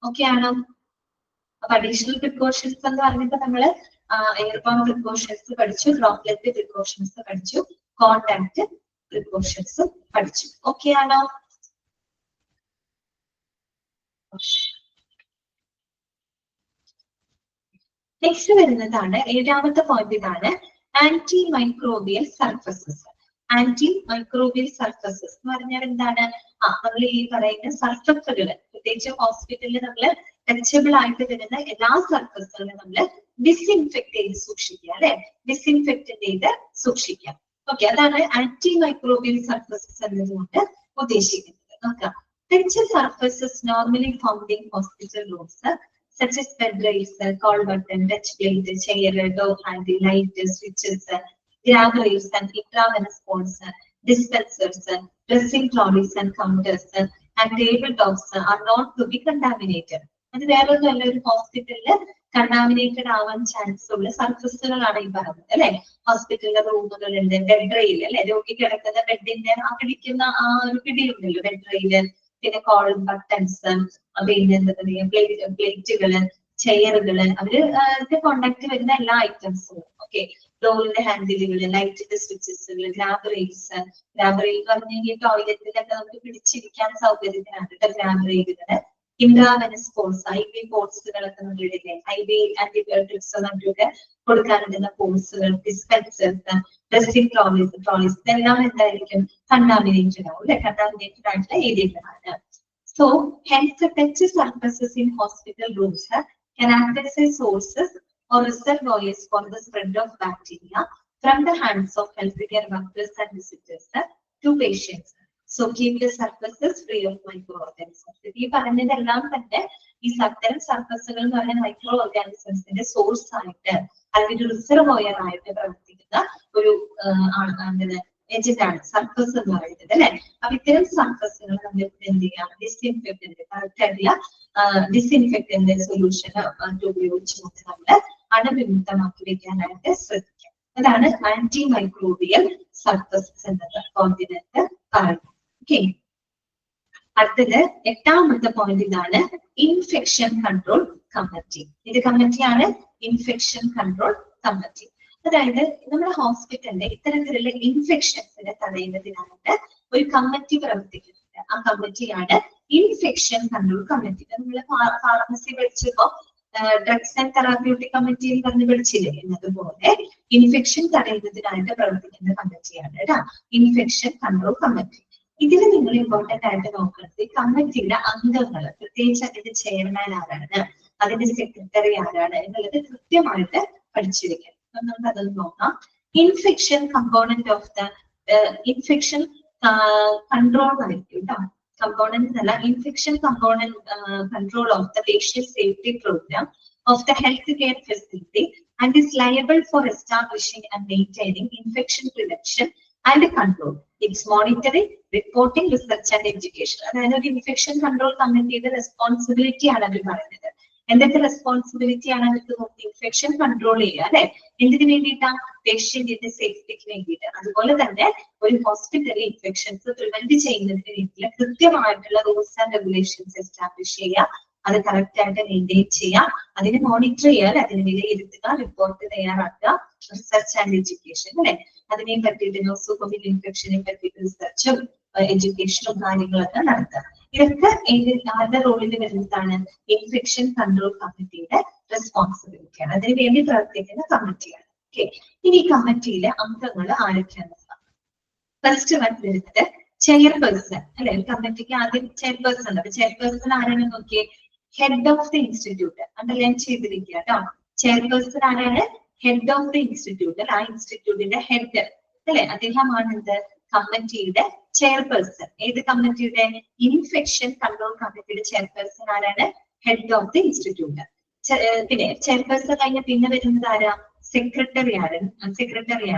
ഓക്കെ ആണോ? അപ്പൊ അഡീഷണൽ പ്രിക്കോഷൻസ് എന്ന് പറഞ്ഞിട്ട് നമ്മള് എയർബോൺ പ്രിക്കോഷൻസ് പഠിച്ചു, ഡ്രോപ്ലെറ്റ് പ്രിക്കോഷൻസ് പഠിച്ചു, കോണ്ടാക്ട് പ്രിക്കോഷൻസ് പഠിച്ചു. ഓക്കെ ആണോ? നെക്സ്റ്റ് വരുന്നതാണ് 7ാമത്തെ പോയിന്റ്. ഇതാണ് antimicrobial surfaces. Antimicrobial surfaces എന്ന് പറഞ്ഞാൽ എന്താണ്? നമ്മൾ ഈ പറയുന്ന സർഫസുകൾ, പ്രത്യേകിച്ച് ഹോസ്പിറ്റലിൽ നമ്മൾ ടച്ചബിൾ ആയിട്ട് വരുന്ന എല്ലാ സർഫസുകളും നമ്മൾ ഡിസ്ഇൻഫെക്ട് ചെയ്ത് സൂക്ഷിക്കുക അല്ലെ? ഡിസ്ഇൻഫെക്ട് ചെയ്ത് സൂക്ഷിക്കാം. ഓക്കെ, അതാണ് ആന്റി മൈക്രോബിയൽ സർഫസസ് എന്നതുകൊണ്ട് ഉദ്ദേശിക്കുന്നത്. നോക്കാം. Touch surfaces normally found in hospital rooms, such as bed rails, call button, touch plate, chair, door handle, light, switches, grab rails, and intravenous pods, dispensers, dressing trolleys and counters, and tabletops are not to be contaminated. അത് വേറൊന്നുമല്ല, ഒരു ഹോസ്പിറ്റലില് contaminated ആവാൻ chance ഉള്ള സർഫസുകളാണ് ഈ പറഞ്ഞത് അല്ലെ. ഹോസ്പിറ്റലിലെ റൂമുകളുണ്ട്, ബെഡ് റെയിൽ അല്ലെ, രോഗി കിടക്കുന്ന ബെഡിന്റെ ആ പിടിക്കുന്ന ആ ഒരു പിടിയുണ്ടല്ലോ ബെഡ് റെയില്, പിന്നെ കോൾ ബട്ടൺസ്, പിന്നെ എന്താ പറയുക പ്ലേറ്റുകള്, ചെയറുകള്, അവര് കോണ്ടാക്ട് വരുന്ന എല്ലാ ഐറ്റംസും. ഓക്കെ, ഡോറിന്റെ ഹാൻഡിലുകള്, ലൈറ്റിന്റെ സ്വിച്ചസുകള്, ഗ്രാബ് റെയിൽസ്. ഗ്രാബ് റെയിൽ പറഞ്ഞു കഴിഞ്ഞാൽ ടോയ്ലറ്റിലൊക്കെ നമുക്ക് പിടിച്ചിരിക്കാൻ സൗകര്യത്തിനാണ് ഗ്രാബ് റെയിലുകള്. ഇൻട്രാവെനസ് പോർട്സ്, IV പോർട്സുകളൊക്കെ നമ്മളില്ലേ, IV ആന്റിബയോട്ടിക്സ് മറ്റൊക്കെ കൊടുക്കാനുണ്ടെന്ന പോർട്സുകൾ, ഡിസ്പെൻസേഴ്സ്, ഡ്രസ്സിംഗ് ട്രോളീസ് ഇതെല്ലാം എന്തായിരിക്കും കണ്ടാമിനേറ്റഡ് ആവും അല്ലെ, കണ്ടാമിനേറ്റഡ് ആയിട്ടുള്ള ഏരിയകളാണ്. So hence the touch surfaces in hospital rooms can act as a sources or reservoirs for the spread of bacteria from the hands of healthcare workers and visitors to patients. So keep the surfaces free of microorganisms. ഈ പറഞ്ഞതെല്ലാം തന്നെ ഈ അത്തരം സർഫസുകൾ എന്ന് പറയുന്ന micro ഓർഗാനിസംസിന്റെ source ആയിട്ട് അല്ലെങ്കിൽ reservoir ആയിട്ട് പ്രവർത്തിക്കുന്ന ഒരു ഏജന്റ് ആണ് സർഫസ് എന്ന് പറയുന്നത് അല്ലെ. അപ്പൊ ഇത്തരം സർഫസുകൾ നമ്മൾ എന്ത് ചെയ്യാം, ഡിസ്ഇൻഫെക്ടന്റ് കറക്റ്റ് ആയിട്ടുള്ള ഡിസ്ഇൻഫെക്ടന്റ് സൊല്യൂഷൻ ഉപയോഗിച്ചുകൊണ്ട് നമ്മൾ അണുവിമുക്തമാക്കി വെക്കാനായിട്ട് ശ്രദ്ധിക്കാം. അതാണ് ആന്റി മൈക്രോബിയൽ സർഫസസ് എന്നത് കോർഡിനേറ്റ് പറയുന്നത്. ഓക്കെ, അടുത്തത് 8ാമത്തെ പോയിന്റ് ഇതാണ്, ഇൻഫെക്ഷൻ കൺട്രോൾ കമ്മിറ്റി. ഇത് കമ്മിറ്റിയാണ് ഇൻഫെക്ഷൻ കൺട്രോൾ കമ്മിറ്റി. അതായത് നമ്മുടെ ഹോസ്പിറ്റലിന്റെ ഇത്തരത്തിലുള്ള ഇൻഫെക്ഷൻസിനെ തടയുന്നതിനായിട്ട് ഒരു കമ്മിറ്റി പ്രവർത്തിക്കുന്നുണ്ട്. ആ കമ്മിറ്റിയാണ് ഇൻഫെക്ഷൻ കൺട്രോൾ കമ്മിറ്റി. നമ്മള് ഫാർമസി പഠിച്ചപ്പോ ഡ്രഗ്സ് ആൻഡ് തെറാപ്യൂട്ടിക് കമ്മിറ്റി എന്ന് പറഞ്ഞ് പഠിച്ചില്ലേ, എന്നതുപോലെ ഇൻഫെക്ഷൻ തടയുന്നതിനായിട്ട് പ്രവർത്തിക്കുന്ന കമ്മിറ്റിയാണ് കേട്ടോ ഇൻഫെക്ഷൻ കൺട്രോൾ കമ്മിറ്റി. ഇതിൽ നിങ്ങൾ ഇമ്പോർട്ടന്റ് ആയിട്ട് നോക്കുന്നത് ഈ കമ്മിറ്റിയുടെ അംഗങ്ങൾ, പ്രത്യേകിച്ച് അതിന്റെ ചെയർമാൻ ആരാണ്, അതിന്റെ സെക്രട്ടറി ആരാണ് എന്നുള്ളത് കൃത്യമായിട്ട് പഠിച്ചിരിക്കണം. നമുക്ക് അതൊന്ന് നോക്കാം. Infection component of the infection control ആയിരിക്കും കേട്ടോ. കമ്പോണന്റ് എന്നല്ല, infection component control of the patient safety programme of the health care facility and is liable for establishing and maintaining infection prevention and control. Its monitoring, reporting, research and education. അതായത് ഒരു infection control കമ്മിറ്റിയുടെ responsibility ആണ് അവർ പറയുന്നത്. എന്തൊക്കെ responsibility ആണ് അവർക്ക് infection control ചെയ്യുക അല്ലെ. എന്തിനു വേണ്ടിയിട്ടാ, പേഷ്യന്റിന്റെ സേഫ്റ്റിക്ക് വേണ്ടിയിട്ട്. അതുപോലെ തന്നെ ഒരു ഹോസ്പിറ്റലിൽ ഇൻഫെക്ഷൻസ് പ്രിവെന്റ് ചെയ്യുന്നതിന് വേണ്ടിയിട്ടുള്ള കൃത്യമായിട്ടുള്ള റൂൾസ് ആൻഡ് റെഗുലേഷൻസ് എസ്റ്റാബ്ലിഷ് ചെയ്യുക, അത് കറക്റ്റ് ആയിട്ട് മെയിൻറ്റെയിൻ ചെയ്യുക, അതിനെ മോണിറ്റർ ചെയ്യാൻ, അതിന് വിലയിരുത്തുക, റിപ്പോർട്ട് തയ്യാറാക്കുക, റിസർച്ച് ആൻഡ് എഡ്യൂക്കേഷൻ അല്ലെ. അതിനെ പറ്റിയിട്ട് നോസോകോമിയൽ ഇൻഫെക്ഷനെ പറ്റിയിട്ട് റിസർച്ചും എഡ്യൂക്കേഷനും കാര്യങ്ങളൊക്കെ നടത്തുക. ഇതൊക്കെ ആരുടെ റോളിൽ വരുന്നതാണ്, ഇൻഫെക്ഷൻ കൺട്രോൾ കമ്മിറ്റിയുടെ റെസ്പോൺസിബിലിറ്റിയാണ്. അതിനു വേണ്ടി പ്രവർത്തിക്കുന്ന കമ്മിറ്റിയാണ്. ഓക്കെ, ഇനി ഈ കമ്മിറ്റിയിലെ അംഗങ്ങൾ ആരൊക്കെയാണ്? ഫസ്റ്റ് വൺ വരുന്നത് ചെയർപേഴ്സൺ അല്ലെ. കമ്മിറ്റിക്ക് ആദ്യം ചെയർപേഴ്സൺ ഉണ്ട്. അപ്പൊ ചെയർപേഴ്സൺ ആരാണ് നോക്കിയേ, head of the institute. Underline ചെയ്തിരിക്കുക കേട്ടോ. ചെയർപേഴ്സൺ ആരാണ്, ഹെഡ് ഓഫ് ദി ഇൻസ്റ്റിറ്റ്യൂട്ട്. ആ ഇൻസ്റ്റിറ്റ്യൂട്ടിന്റെ ഹെഡ് അല്ലെ, അദ്ദേഹമാണ് എന്ത്, കമ്മിറ്റിയുടെ ചെയർപേഴ്സൺ. ഏത് കമ്മിറ്റിയുടെ, ഇൻഫെക്ഷൻ കൺട്രോൾ കമ്മിറ്റിയുടെ ചെയർപേഴ്സൺ ആരാണ്, ഹെഡ് ഓഫ് ദി ഇൻസ്റ്റിറ്റ്യൂട്ട്. പിന്നെ ചെയർപേഴ്സൺ കഴിഞ്ഞ പിന്നെ വരുന്നത് ആരാ, സെക്രട്ടറിയാണ്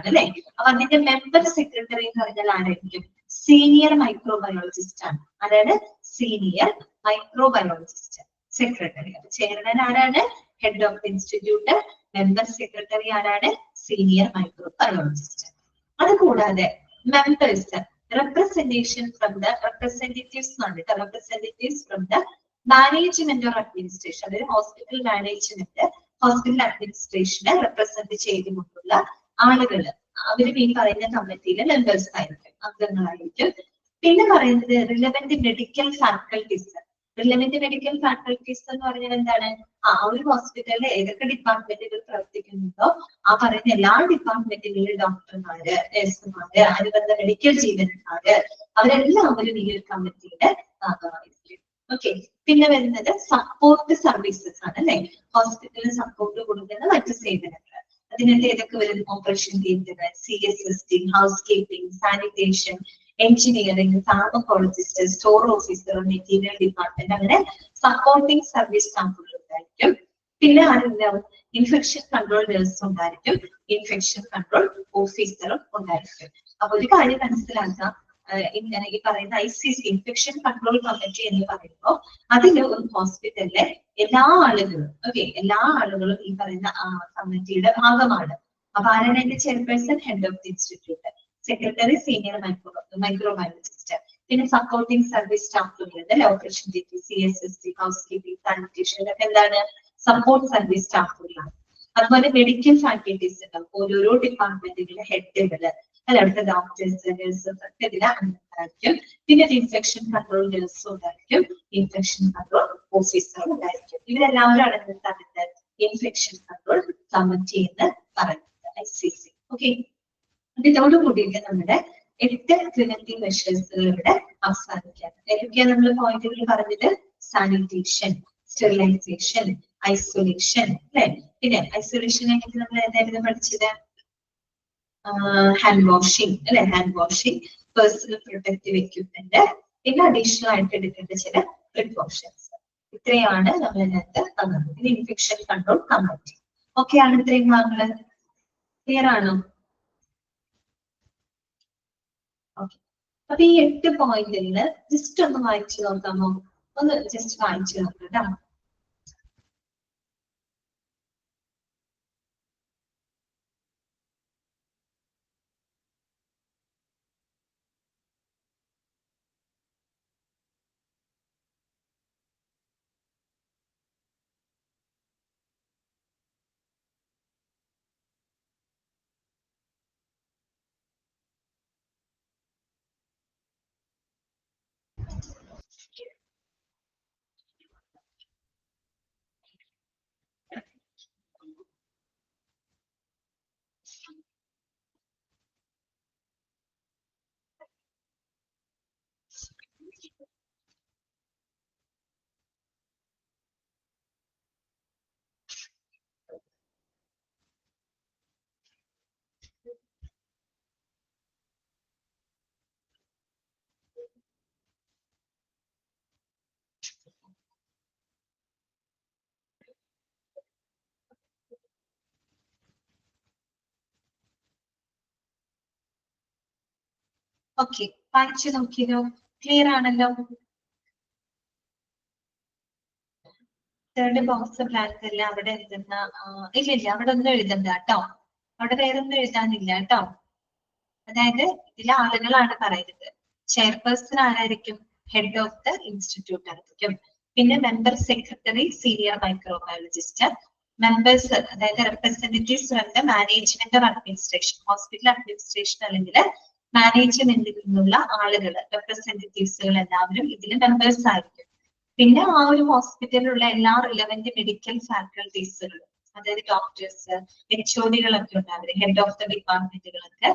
അല്ലെ. അപ്പൊ അതിന്റെ മെമ്പർ സെക്രട്ടറി എന്ന് പറഞ്ഞാൽ ആരായിരിക്കും, സീനിയർ മൈക്രോബയോളജിസ്റ്റ് ആണ്. അതായത് സീനിയർ മൈക്രോബയോളജിസ്റ്റ് സെക്രട്ടറി. അപ്പൊ ചെയർമാൻ ആരാണ്, head of the institute. Member secretary ആരാണ്, സീനിയർ മൈക്രോബയോളജിസ്റ്റ്. അതുകൂടാതെ members, representation from the representatives from the management or administration. അതായത് ഹോസ്പിറ്റൽ മാനേജ്മെന്റ്, ഹോസ്പിറ്റൽ അഡ്മിനിസ്ട്രേഷനെ റെപ്രസെന്റ് ചെയ്തുകൊണ്ടുള്ള ആളുകൾ, അവർ ഈ പറയുന്ന കമ്മിറ്റിയിലെ മെമ്പേഴ്സ് ആയിരിക്കും, അംഗങ്ങളായിരിക്കും. പിന്നെ പറയുന്നത് relevant medical faculties. Relevant medical faculties എന്ന് പറഞ്ഞാൽ എന്താണ്, ഒരു ഹോസ്പിറ്റലിലെ ഏതൊക്കെ ഡിപ്പാർട്ട്മെന്റുകൾ പ്രവർത്തിക്കുന്നുണ്ടോ ആ പറയുന്ന എല്ലാ ഡിപ്പാർട്ട്മെന്റുകളിലും ഡോക്ടർമാര്, നഴ്സുമാര്, അനുബന്ധ മെഡിക്കൽ ജീവനക്കാര്, അവരെല്ലാവരും ഈ ഒരു കമ്മിറ്റിയുടെ ഭാഗമായിരിക്കും. ഓക്കെ, പിന്നെ വരുന്നത് സപ്പോർട്ട് സർവീസസ് ആണ് അല്ലെ. ഹോസ്പിറ്റലിന് സപ്പോർട്ട് കൊടുക്കുന്ന മറ്റു സേവനങ്ങൾ. അതിനകത്ത് ഏതൊക്കെ വരും, operation theatre, CSST, housekeeping, sanitation, engineering, pharmacologist, store officer, material department, അങ്ങനെ സപ്പോർട്ടിംഗ് സർവീസ് സ്റ്റാഫുകൾ ഉണ്ടായിരിക്കും. പിന്നെ ആരുണ്ടാവും? ഇൻഫെക്ഷൻ കൺട്രോൾ നഴ്സ് ഉണ്ടായിരിക്കും, ഇൻഫെക്ഷൻ കൺട്രോൾ ഓഫീസറും ഉണ്ടായിരിക്കും. അപ്പൊ ഒരു കാര്യം മനസ്സിലാക്കാം, ഇങ്ങനെ ഈ പറയുന്ന ICC ഇൻഫെക്ഷൻ കൺട്രോൾ കമ്മിറ്റി എന്ന് പറയുമ്പോൾ അതിൽ ഒരു ഹോസ്പിറ്റലിലെ എല്ലാ ആളുകളും എല്ലാ ആളുകളും ഈ പറയുന്ന കമ്മിറ്റിയുടെ ഭാഗമാണ്. അപ്പൊ ആരാണ് അതിന്റെ chairperson? Head of the institute, secretary, senior microbiologist, പിന്നെ സപ്പോർട്ടിംഗ് സർവീസ് സ്റ്റാഫുകളുണ്ട്, operation duty, CSST, housekeeping, sanitation, ഇതൊക്കെ എന്താണ്? സപ്പോർട്ട് സർവീസ് സ്റ്റാഫുകളാണ്. അതുപോലെ മെഡിക്കൽ ഫാക്കൽറ്റീസ് ഉണ്ടാവും, ഓരോരോ ഡിപ്പാർട്ട്മെന്റുകളുടെ ഹെഡുകള്, അവിടുത്തെ ഡോക്ടേഴ്സ്, നഴ്സസ് ഒക്കെ ഇതിൽ ഉണ്ടായിരിക്കും. പിന്നെ ഇൻഫെക്ഷൻ കൺട്രോൾ നഴ്സും ഉണ്ടായിരിക്കും, ഇൻഫെക്ഷൻ കൺട്രോൾ ഓഫീസറും ഉണ്ടായിരിക്കും. ഇവരെല്ലാവരും അടങ്ങുന്ന ഇൻഫെക്ഷൻ കൺട്രോൾ കമ്മിറ്റി എന്ന് പറയുന്നത് ICC. ഓക്കെ, ഇതോടുകൂടിയിട്ട് നമ്മുടെ 8 പ്രിവെന്റീവ് മെഷേഴ്സുകൾ ഇവിടെ അവസാനിക്കുകയാണ്. ഏതൊക്കെയാണ് നമ്മൾ പോയിന്റുകൾ പറഞ്ഞത്? സാനിറ്റേഷൻ, സ്റ്റെറിലൈസേഷൻ, ഐസൊലേഷൻ, അല്ലെ? പിന്നെ ഐസൊലേഷൻ ആയിട്ട് നമ്മൾ ഏതായിരുന്നു പഠിച്ചത്? ഹാൻഡ് വാഷിംഗ്, അല്ലെ? Hand washing, personal protective equipment, പിന്നെ അഡീഷണൽ ആയിട്ട് എടുക്കേണ്ട ചില പ്രിക്കോഷൻസ്. ഇത്രയാണ് നമ്മൾ ഇതിനകത്ത് തന്നത്. ഇത് ഇൻഫെക്ഷൻ കൺട്രോൾ കമ്മിറ്റി. ഓക്കെ ആണ്? ഇത്രയും ഭാഗങ്ങൾ ക്ലിയർ ആണോ? ഓക്കെ, അപ്പൊ ഈ 8 പോയിന്റിൽ ജസ്റ്റ് ഒന്ന് വായിച്ചു നോക്കാമോ? ഒന്ന് ജസ്റ്റ് വായിച്ചു നോക്കാം. ഓക്കെ, വായിച്ചു നോക്കിയല്ലോ, ക്ലിയർ ആണല്ലോ? തേർഡ് ബോക്സ് ബ്ലാങ്ക് അല്ല, അവിടെ എഴുതുന്ന ഇല്ല, അവിടെ ഒന്നും എഴുതണ്ട കേട്ടോ, അവിടെ വേറെ ഒന്നും എഴുതാനില്ല കേട്ടോ. അതായത് ഇതിലെ ആളുകളാണ് പറയുന്നത്. ചെയർപേഴ്സൺ ആരായിരിക്കും? ഹെഡ് ഓഫ് ദ ഇൻസ്റ്റിറ്റ്യൂട്ട് ആയിരിക്കും. പിന്നെ member secretary, senior microbiologist, members അതായത് റെപ്രസെന്റേറ്റീവ്സ് വേണ്ട management of administration, hospital administration അല്ലെങ്കിൽ മാനേജ്മെന്റിൽ നിന്നുള്ള ആളുകൾ, റെപ്രസെന്റേറ്റീവ്സുകൾ എല്ലാവരും ഇതിൽ മെമ്പേഴ്സ് ആയിരിക്കും. പിന്നെ ആ ഒരു ഹോസ്പിറ്റലിലുള്ള എല്ലാ റിലവന്റ് മെഡിക്കൽ ഫാക്കൽറ്റീസുകളും, അതായത് ഡോക്ടേഴ്സ്, HODകളൊക്കെ ഉണ്ടാവില്ല, ഹെഡ് ഓഫ് ദ ഡിപ്പാർട്ട്മെന്റുകളൊക്കെ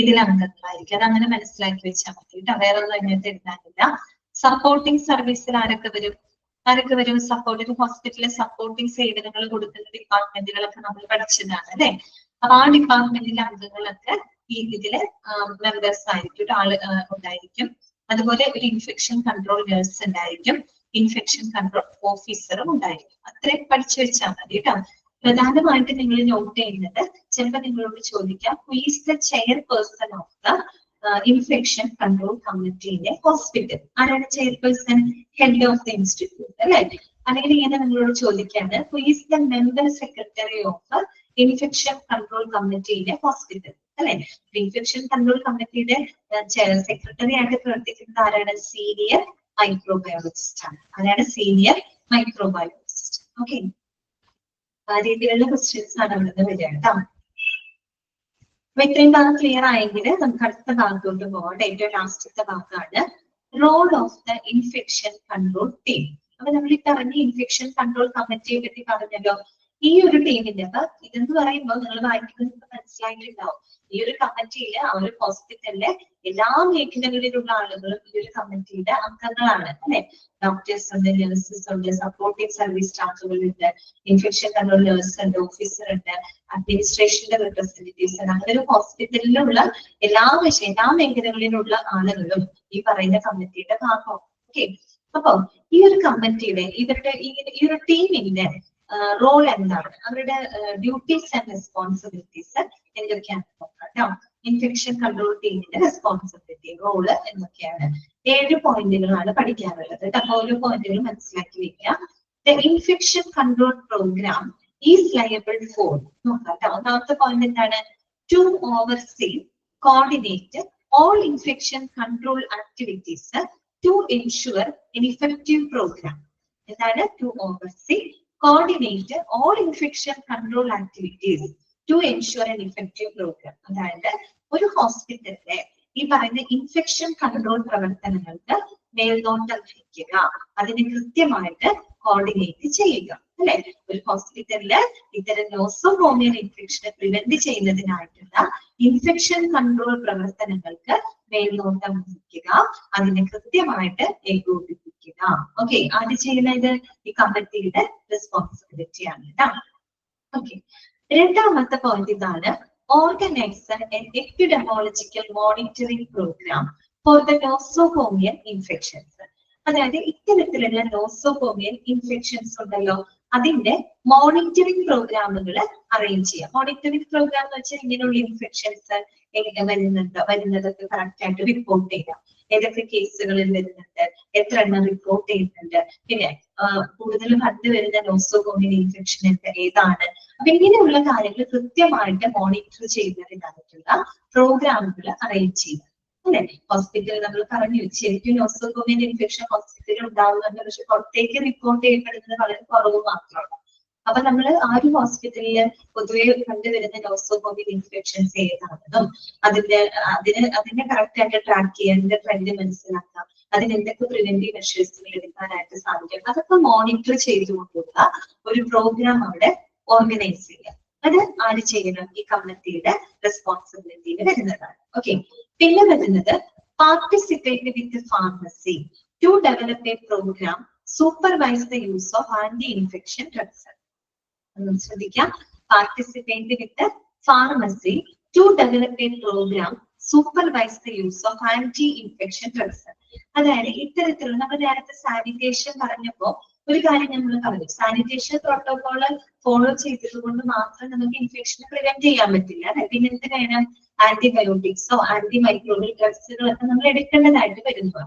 ഇതിൽ അംഗങ്ങളായിരിക്കും. അത് അങ്ങനെ മനസ്സിലാക്കി വെച്ചാൽ മതി കേട്ടോ, വേറെ ഒന്നും അതിനകത്ത് എഴുതാനില്ല. സപ്പോർട്ടിംഗ് സർവീസിൽ ആരൊക്കെ വരും? സപ്പോർട്ടിംഗ് ഹോസ്പിറ്റലിലെ സപ്പോർട്ടിംഗ് സേവനങ്ങൾ കൊടുക്കുന്ന ഡിപ്പാർട്ട്മെന്റുകളൊക്കെ നമ്മൾ പഠിച്ചതാണ് അല്ലെ? അപ്പൊ ആ ഡിപ്പാർട്ട്മെന്റിലെ അംഗങ്ങളൊക്കെ ഈ ഇതില് മെമ്പേഴ്സ് ആയിരിക്കും, ആള് ഉണ്ടായിരിക്കും. അതുപോലെ ഒരു ഇൻഫെക്ഷൻ കൺട്രോൾ നഴ്സ് ഉണ്ടായിരിക്കും, ഇൻഫെക്ഷൻ കൺട്രോൾ ഓഫീസറും ഉണ്ടായിരിക്കും. അത്രയും പഠിച്ചു വെച്ചാൽ മതി കേട്ടോ. പ്രധാനമായിട്ട് നിങ്ങൾ നോട്ട് ചെയ്യുന്നത്, ചിലപ്പോൾ നിങ്ങളോട് ചോദിക്കാം, who is the chairperson of the infection control കമ്മിറ്റിയിലെ ഹോസ്പിറ്റൽ? ആരാണ് chairperson? Head of the institute അല്ലെ? അല്ലെങ്കിൽ ഇങ്ങനെ നിങ്ങളോട് ചോദിക്കാണ്, who is the member secretary of infection control കമ്മിറ്റിയിലെ ഹോസ്പിറ്റൽ അല്ലെ? ഇൻഫെക്ഷൻ കൺട്രോൾ കമ്മിറ്റിയുടെ സെക്രട്ടറി ആയിട്ട് പ്രവർത്തിക്കുന്നത് ആരാണ്? സീനിയർ മൈക്രോബയോളജിസ്റ്റ് ആണ്. അതാണ് സീനിയർ മൈക്രോബയോളജിസ്റ്റ്. ഓക്കെ, ആ രീതിയിലുള്ള ക്വസ്റ്റ്യൻസ് ആണ് അവിടെ നിന്ന് വരിക കേട്ടോ. അപ്പൊ ഇത്രയും ഭാഗം ക്ലിയർ ആയെങ്കിൽ നമുക്ക് അടുത്ത ഭാഗത്തോട്ട് പോകാം. ഏറ്റവും ലാസ്റ്റത്തെ ഭാഗമാണ് role of the infection control team. അപ്പൊ നമ്മൾ ഈ പറഞ്ഞ ഇൻഫെക്ഷൻ കൺട്രോൾ കമ്മിറ്റിയെ പറ്റി പറഞ്ഞല്ലോ. ഈ ഒരു ടീമിന്റെ, അപ്പൊ ഇതെന്ന് പറയുമ്പോൾ നിങ്ങൾ വായിക്കുന്നത് മനസ്സിലായിട്ടുണ്ടാവും, ഈ ഒരു കമ്മിറ്റിയില് ആ ഒരു ഹോസ്പിറ്റലിലെ എല്ലാ മേഖലകളിലുള്ള ആളുകളും ഈ ഒരു കമ്മിറ്റിയുടെ അംഗങ്ങളാണ് അല്ലെ? ഡോക്ടേഴ്സ് ഉണ്ട്, നഴ്സസ് ഉണ്ട്, സപ്പോർട്ടിംഗ് സർവീസ് സ്റ്റാഫുകളുണ്ട്, ഇൻഫെക്ഷൻ കൺട്രോൾ നഴ്സ് ഉണ്ട്, ഓഫീസർ ഉണ്ട്, അഡ്മിനിസ്ട്രേഷന്റെ റെപ്രസെന്റേറ്റീവ്സ് ഉണ്ട്. അങ്ങനെ ഒരു ഹോസ്പിറ്റലിലുള്ള എല്ലാ മേഖലകളിലുള്ള ആളുകളും ഈ പറയുന്ന കമ്മിറ്റിയുടെ ഭാഗമാണ്. ഓക്കെ, അപ്പൊ ഈ ഒരു കമ്മിറ്റിയുടെ ഇവരുടെ ഈ ഒരു ടീമിന്റെ റോൾ എന്താണ്, അവരുടെ ഡ്യൂട്ടീസ് ആൻഡ് റെസ്പോൺസിബിലിറ്റീസ് എന്തൊക്കെയാണ് നോക്കാം. ഇൻഫെക്ഷൻ കൺട്രോൾ ടീമിന്റെ റെസ്പോൺസിബിലിറ്റി റോള് എന്തൊക്കെയാണ്? 7 പോയിന്റുകളാണ് പഠിക്കാനുള്ളത്. അപ്പൊ ഓരോ പോയിന്റുകൾ മനസ്സിലാക്കി വെക്കുക. The infection control programme is liable for നോക്കാം. ഒന്നാമത്തെ പോയിന്റ് എന്താണ്? To oversee coordinate all infection control activities to ensure an effective program. എന്താണ്? To oversee, coordinate all infection control activities to ensure an effective program. അതായത് ഒരു ഹോസ്പിറ്റലിലെ ഈ പറയുന്ന infection control പ്രവർത്തനങ്ങൾക്ക് മേൽനോട്ടം വഹിക്കുക, അതിനെ കൃത്യമായിട്ട് കോർഡിനേറ്റ് ചെയ്യുക, അല്ലെ? ഒരു ഹോസ്പിറ്റലില് ഇത്തരം നോസോകോമിയൽ ഇൻഫെക്ഷനെ പ്രിവെന്റ് ചെയ്യുന്നതിനായിട്ടുള്ള ഇൻഫെക്ഷൻ കൺട്രോൾ പ്രവർത്തനങ്ങൾക്ക് മേൽനോട്ടം വഹിക്കുക, അതിനെ കൃത്യമായിട്ട് ഏകോപിപ്പിക്കുക. ഓക്കെ, ആദ്യം ചെയ്യുന്നത് ഈ കമ്മിറ്റിയുടെ റെസ്പോൺസിബിലിറ്റിയാണ് കേട്ടോ. ഓക്കെ, രണ്ടാമത്തെ പോയിന്റ് ഇതാണ്. Organise an epidemiological monitoring program for the nosocomial infections. അതായത് ഇത്തരത്തിലുള്ള നോസോകോമിയൽ ഇൻഫെക്ഷൻസ് ഉണ്ടല്ലോ, അതിന്റെ മോണിറ്ററിംഗ് പ്രോഗ്രാമുകൾ അറേഞ്ച് ചെയ്യുക. മോണിറ്ററിംഗ് പ്രോഗ്രാം എന്ന് വെച്ചാൽ ഇങ്ങനെയുള്ള ഇൻഫെക്ഷൻസ് വരുന്നതൊക്കെ കറക്റ്റ് ആയിട്ട് റിപ്പോർട്ട് ചെയ്യുക. ഏതൊക്കെ കേസുകളിൽ വരുന്നുണ്ട്, എത്ര എണ്ണം റിപ്പോർട്ട് ചെയ്യുന്നുണ്ട്, പിന്നെ കൂടുതൽ കണ്ടുവരുന്ന നോസോകോമിയൽ ഇൻഫെക്ഷൻ ഏതാണ്, അപ്പൊ ഇങ്ങനെയുള്ള കാര്യങ്ങൾ കൃത്യമായിട്ട് മോണിറ്റർ ചെയ്യുന്നതിനായിട്ടുള്ള പ്രോഗ്രാമുകൾ അറേഞ്ച് ചെയ്യുക, അല്ലെ? ഹോസ്പിറ്റലിൽ നമ്മൾ പറഞ്ഞു ശരിക്കും നോസോകോമിയൽ ഇൻഫെക്ഷൻ ഹോസ്പിറ്റലിൽ ഉണ്ടാവുന്നുണ്ട്, പക്ഷെ പുറത്തേക്ക് റിപ്പോർട്ട് ചെയ്യപ്പെടുന്നത് വളരെ കുറവ് മാത്രമാണ്. അപ്പൊ നമ്മൾ ആ ഒരു ഹോസ്പിറ്റലിൽ പൊതുവെ കണ്ടുവരുന്ന നോസോകോമിയൽ ഇൻഫെക്ഷൻസ് ഏതാണെന്നും അതിനെ കറക്റ്റ് ആയിട്ട് ട്രാക്ക് ചെയ്യാൻ, അതിന്റെ ട്രെൻഡ് മനസ്സിലാക്കാം, അതിന് എന്തൊക്കെ പ്രിവെന്റീവ് മെഷേഴ്സ് എടുക്കാനായിട്ട് സാധിക്കും, അതൊക്കെ മോണിറ്റർ ചെയ്തുകൊണ്ടുള്ള ഒരു പ്രോഗ്രാം അവിടെ ഓർഗനൈസ് ചെയ്യുക. അത് ആര് ചെയ്യണം? ഈ കമ്മിറ്റിയുടെ റെസ്പോൺസിബിലിറ്റിയിൽ വരുന്നതാണ്. ഓക്കെ, പിന്നെ വരുന്നത് participate with pharmacy to develop a program supervise the use of anti infection drugs. ശ്രദ്ധിക്കാം, participate with pharmacy to develop a program supervise the use of anti infection drugs. അതായത് ഇത്തരത്തിലുള്ള നമ്മൾ നേരത്തെ സാനിറ്റേഷൻ പറഞ്ഞപ്പോ ഒരു കാര്യം നമ്മൾ പറഞ്ഞു, സാനിറ്റേഷൻ പ്രോട്ടോകോള് ഫോളോ ചെയ്തത് കൊണ്ട് മാത്രം നമുക്ക് ഇൻഫെക്ഷനെ പ്രിവെന്റ് ചെയ്യാൻ പറ്റില്ല, അല്ലെ? പിന്നെ എന്ത് വേണം? ആന്റിബയോട്ടിക്സോ ആന്റി മൈക്രോബിയൽ ഡ്രഗ്സുകളൊക്കെ നമ്മൾ എടുക്കേണ്ടതായിട്ട് വരുന്നു.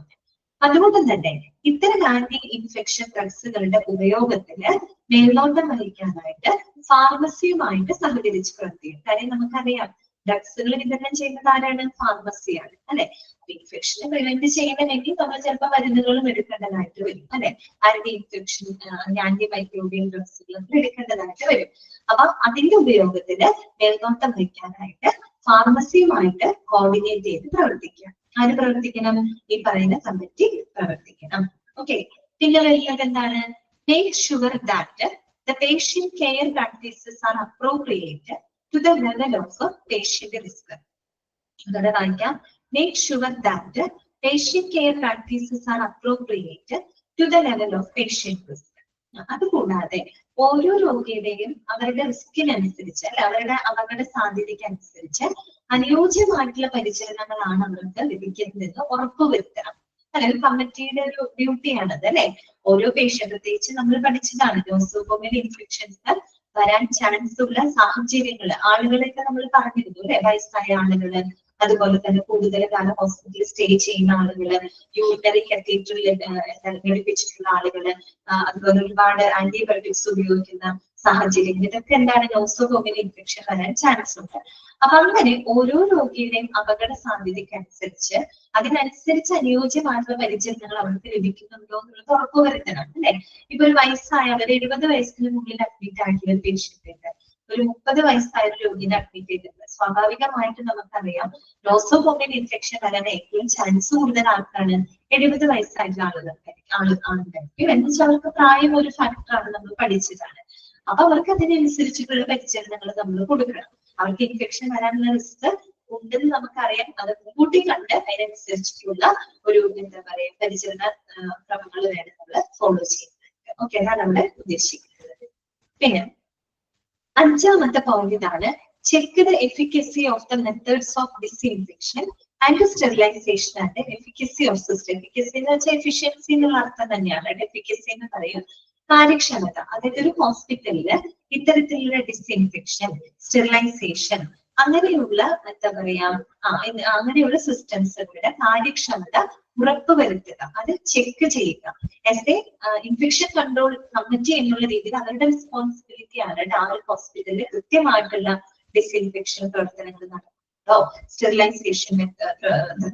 അതുകൊണ്ട് തന്നെ ഇത്തരം ആന്റി ഇൻഫെക്ഷൻ ഡ്രഗ്സുകളുടെ ഉപയോഗത്തിന് മേൽനോട്ടം വഹിക്കാനായിട്ട് ഫാർമസിയുമായിട്ട് സഹകരിച്ച് പ്രവർത്തിക്കും. കാര്യം നമുക്കറിയാം, ഡ്രഗ്സുകൾ വിതരണം ചെയ്യുന്നത് ആരാണ്? ഫാർമസിയാണ്, അല്ലെ? ഇൻഫെക്ഷനെ പ്രിവെന്റ് ചെയ്യണമെങ്കിൽ നമ്മൾ ചിലപ്പോൾ മരുന്നുകളും എടുക്കേണ്ടതായിട്ട് വരും, അല്ലെ? ആന്റി ഇൻഫെക്ഷൻ ആന്റി മൈക്രോബിയൽ ഡ്രഗ്സുകളും എടുക്കേണ്ടതായിട്ട് വരും. അപ്പൊ അതിന്റെ ഉപയോഗത്തിന് മേൽനോട്ടം വഹിക്കാനായിട്ട് ഫാർമസിയുമായിട്ട് കോർഡിനേറ്റ് ചെയ്ത് പ്രവർത്തിക്കുക. ആര് പ്രവർത്തിക്കണം? ഈ പറയുന്ന കമ്മിറ്റി പ്രവർത്തിക്കണം. ഓക്കെ, പിന്നെ വരുന്നത് എന്താണ്? Make sure that the patient care practices are appropriate to the level of patient risk. അതോടെ വായിക്കാം. Make sure that patient care practices are appropriate to the level of patient risk. അതുകൂടാതെ ഓരോ രോഗിയുടെയും അവരുടെ റിസ്കിനനുസരിച്ച്, അല്ലെ, അവരുടെ അപകട സാധ്യതയ്ക്ക് അനുസരിച്ച് അനുയോജ്യമായിട്ടുള്ള പരിചരണങ്ങളാണ് അവർക്ക് ലഭിക്കുന്നതെന്ന് ഉറപ്പുവരുത്തണം. അല്ലെ, ഒരു കമ്മിറ്റിയുടെ ഒരു ഡ്യൂട്ടിയാണത്, അല്ലെ? ഓരോ പേഷ്യന്റ്, പ്രത്യേകിച്ച് നമ്മൾ പഠിച്ചതാണ് നോസോകോമിയൽ ഇൻഫെക്ഷൻസ് വരാൻ ചാൻസ് ഉള്ള സാഹചര്യങ്ങള്, ആളുകളെയൊക്കെ നമ്മൾ പറഞ്ഞിരുന്നു, അല്ലെ? വയസ്സായ ആളുകള്, അതുപോലെ തന്നെ കൂടുതൽ കാലം ഹോസ്പിറ്റലിൽ സ്റ്റേ ചെയ്യുന്ന ആളുകള്, യൂറിനറി കത്തീറ്ററിൽ ഘടിപ്പിച്ചിട്ടുള്ള ആളുകള്, അതുപോലെ ഒരുപാട് ആന്റിബയോട്ടിക്സ് ഉപയോഗിക്കുന്ന സാഹചര്യം, ഇതൊക്കെ എന്താണ്? നോസോകോമിയൽ ഇൻഫെക്ഷൻ വരാൻ ചാൻസ് ഉണ്ട്. അപ്പൊ അങ്ങനെ ഓരോ രോഗിയുടെയും അപകട സാധ്യതയ്ക്ക് അനുസരിച്ച് അതിനനുസരിച്ച് അനുയോജ്യമായിട്ടുള്ള പരിചരണങ്ങൾ അവർക്ക് ലഭിക്കുന്നുണ്ടോ എന്നുള്ളത് ഉറപ്പുവരുത്തണം, അല്ലെ? ഇപ്പൊ ഒരു വയസ്സായവർ 70 വയസ്സിന് മുകളിൽ അഡ്മിറ്റ് ആയിട്ടുള്ള ഒരു പേഷ്യന്റ് ഉണ്ട്, ഒരു 30 വയസ്സായ ഒരു രോഗിനെ അഡ്മിറ്റ് ചെയ്തിട്ടുണ്ട്. സ്വാഭാവികമായിട്ട് നമുക്കറിയാം നോസോകോമിയൽ ഇൻഫെക്ഷൻ വരാൻ ഏറ്റവും ചാൻസ് കൂടുതൽ ആൾക്കാണ് 70 വയസ്സായിട്ടുള്ള ആളുണ്ടായിരിക്കും. എന്ന് വെച്ചാൽ അവർക്ക് പ്രായം ഒരു ഫാക്ടറാണ്, നമ്മൾ പഠിച്ചതാണ്. അപ്പൊ അവർക്ക് അതിനനുസരിച്ചിട്ടുള്ള പരിചരണങ്ങൾ നമ്മൾ കൊടുക്കണം. അവർക്ക് ഇൻഫെക്ഷൻ വരാനുള്ള റിസ്ക് ഉണ്ടെന്ന് നമുക്കറിയാം, അത് മുൻകൂട്ടി കണ്ട് അതിനനുസരിച്ചിട്ടുള്ള ഒരു എന്താ പറയാ പരിചരണ ക്രമങ്ങൾ വേണം നമ്മൾ ഫോളോ ചെയ്യുന്നത്. ഓക്കെ, അതാണ് നമ്മൾ ഉദ്ദേശിക്കുന്നത്. പിന്നെ അഞ്ചാമത്തെ പോയിന്റ് ഇതാണ്. Check the efficacy of the methods of disinfection and sterilisation and efficacy of system. Efficacy എന്ന് വെച്ചാൽ എഫിഷ്യൻസി എന്നുള്ള അർത്ഥം തന്നെയാണ്. എഫിക്കസി എന്ന് പറയും കാര്യക്ഷമത, അതായത് ഒരു ഹോസ്പിറ്റലില് ഇത്തരത്തിലുള്ള ഡിസ്ഇൻഫെക്ഷൻ, സ്റ്റെറിലൈസേഷൻ അങ്ങനെയുള്ള എന്താ പറയാ അങ്ങനെയുള്ള സിസ്റ്റംസുകളുടെ കാര്യക്ഷമത ഉറപ്പുവരുത്തുക, അത് ചെക്ക് ചെയ്യുക. As A infection control committee എന്നുള്ള രീതിയിൽ അവരുടെ റെസ്പോൺസിബിലിറ്റി ആണ് ആ ഒരു ഹോസ്പിറ്റലിൽ കൃത്യമായിട്ടുള്ള ഡിസ്ഇൻഫെക്ഷൻ പ്രവർത്തനങ്ങൾ നടക്കുന്നുണ്ടോ, സ്റ്റെറിലൈസേഷൻ എന്താ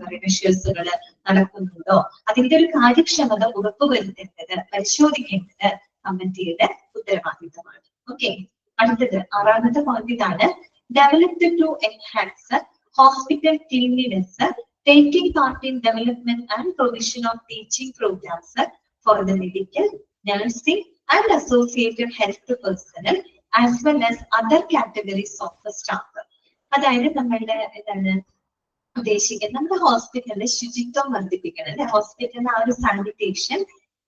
പറയുക മെഷേഴ്സുകൾ നടക്കുന്നുണ്ടോ, അതിന്റെ ഒരു കാര്യക്ഷമത ഉറപ്പുവരുത്തേണ്ടത് പരിശോധിക്കേണ്ടത് കമ്മിറ്റിയുടെ ഉത്തരവാദിത്തമാണ്. ഓക്കെ, അടുത്തത് ആറാമത്തെ പോയിന്റ് ഇതാണ്. Developed to enhance hospital cleanliness, taking part in development and provision of teaching programs for the medical, nursing and associated health personnel as well as other categories of the staff. അതായത് നമ്മളുടെ എന്താണ് ഉദ്ദേശിക്കുന്നത്, നമ്മുടെ ഹോസ്പിറ്റലിലെ ശുചിത്വം വർദ്ധിപ്പിക്കണം അല്ലെ, ഹോസ്പിറ്റലിന്റെ ആ ഒരു സാനിറ്റേഷൻ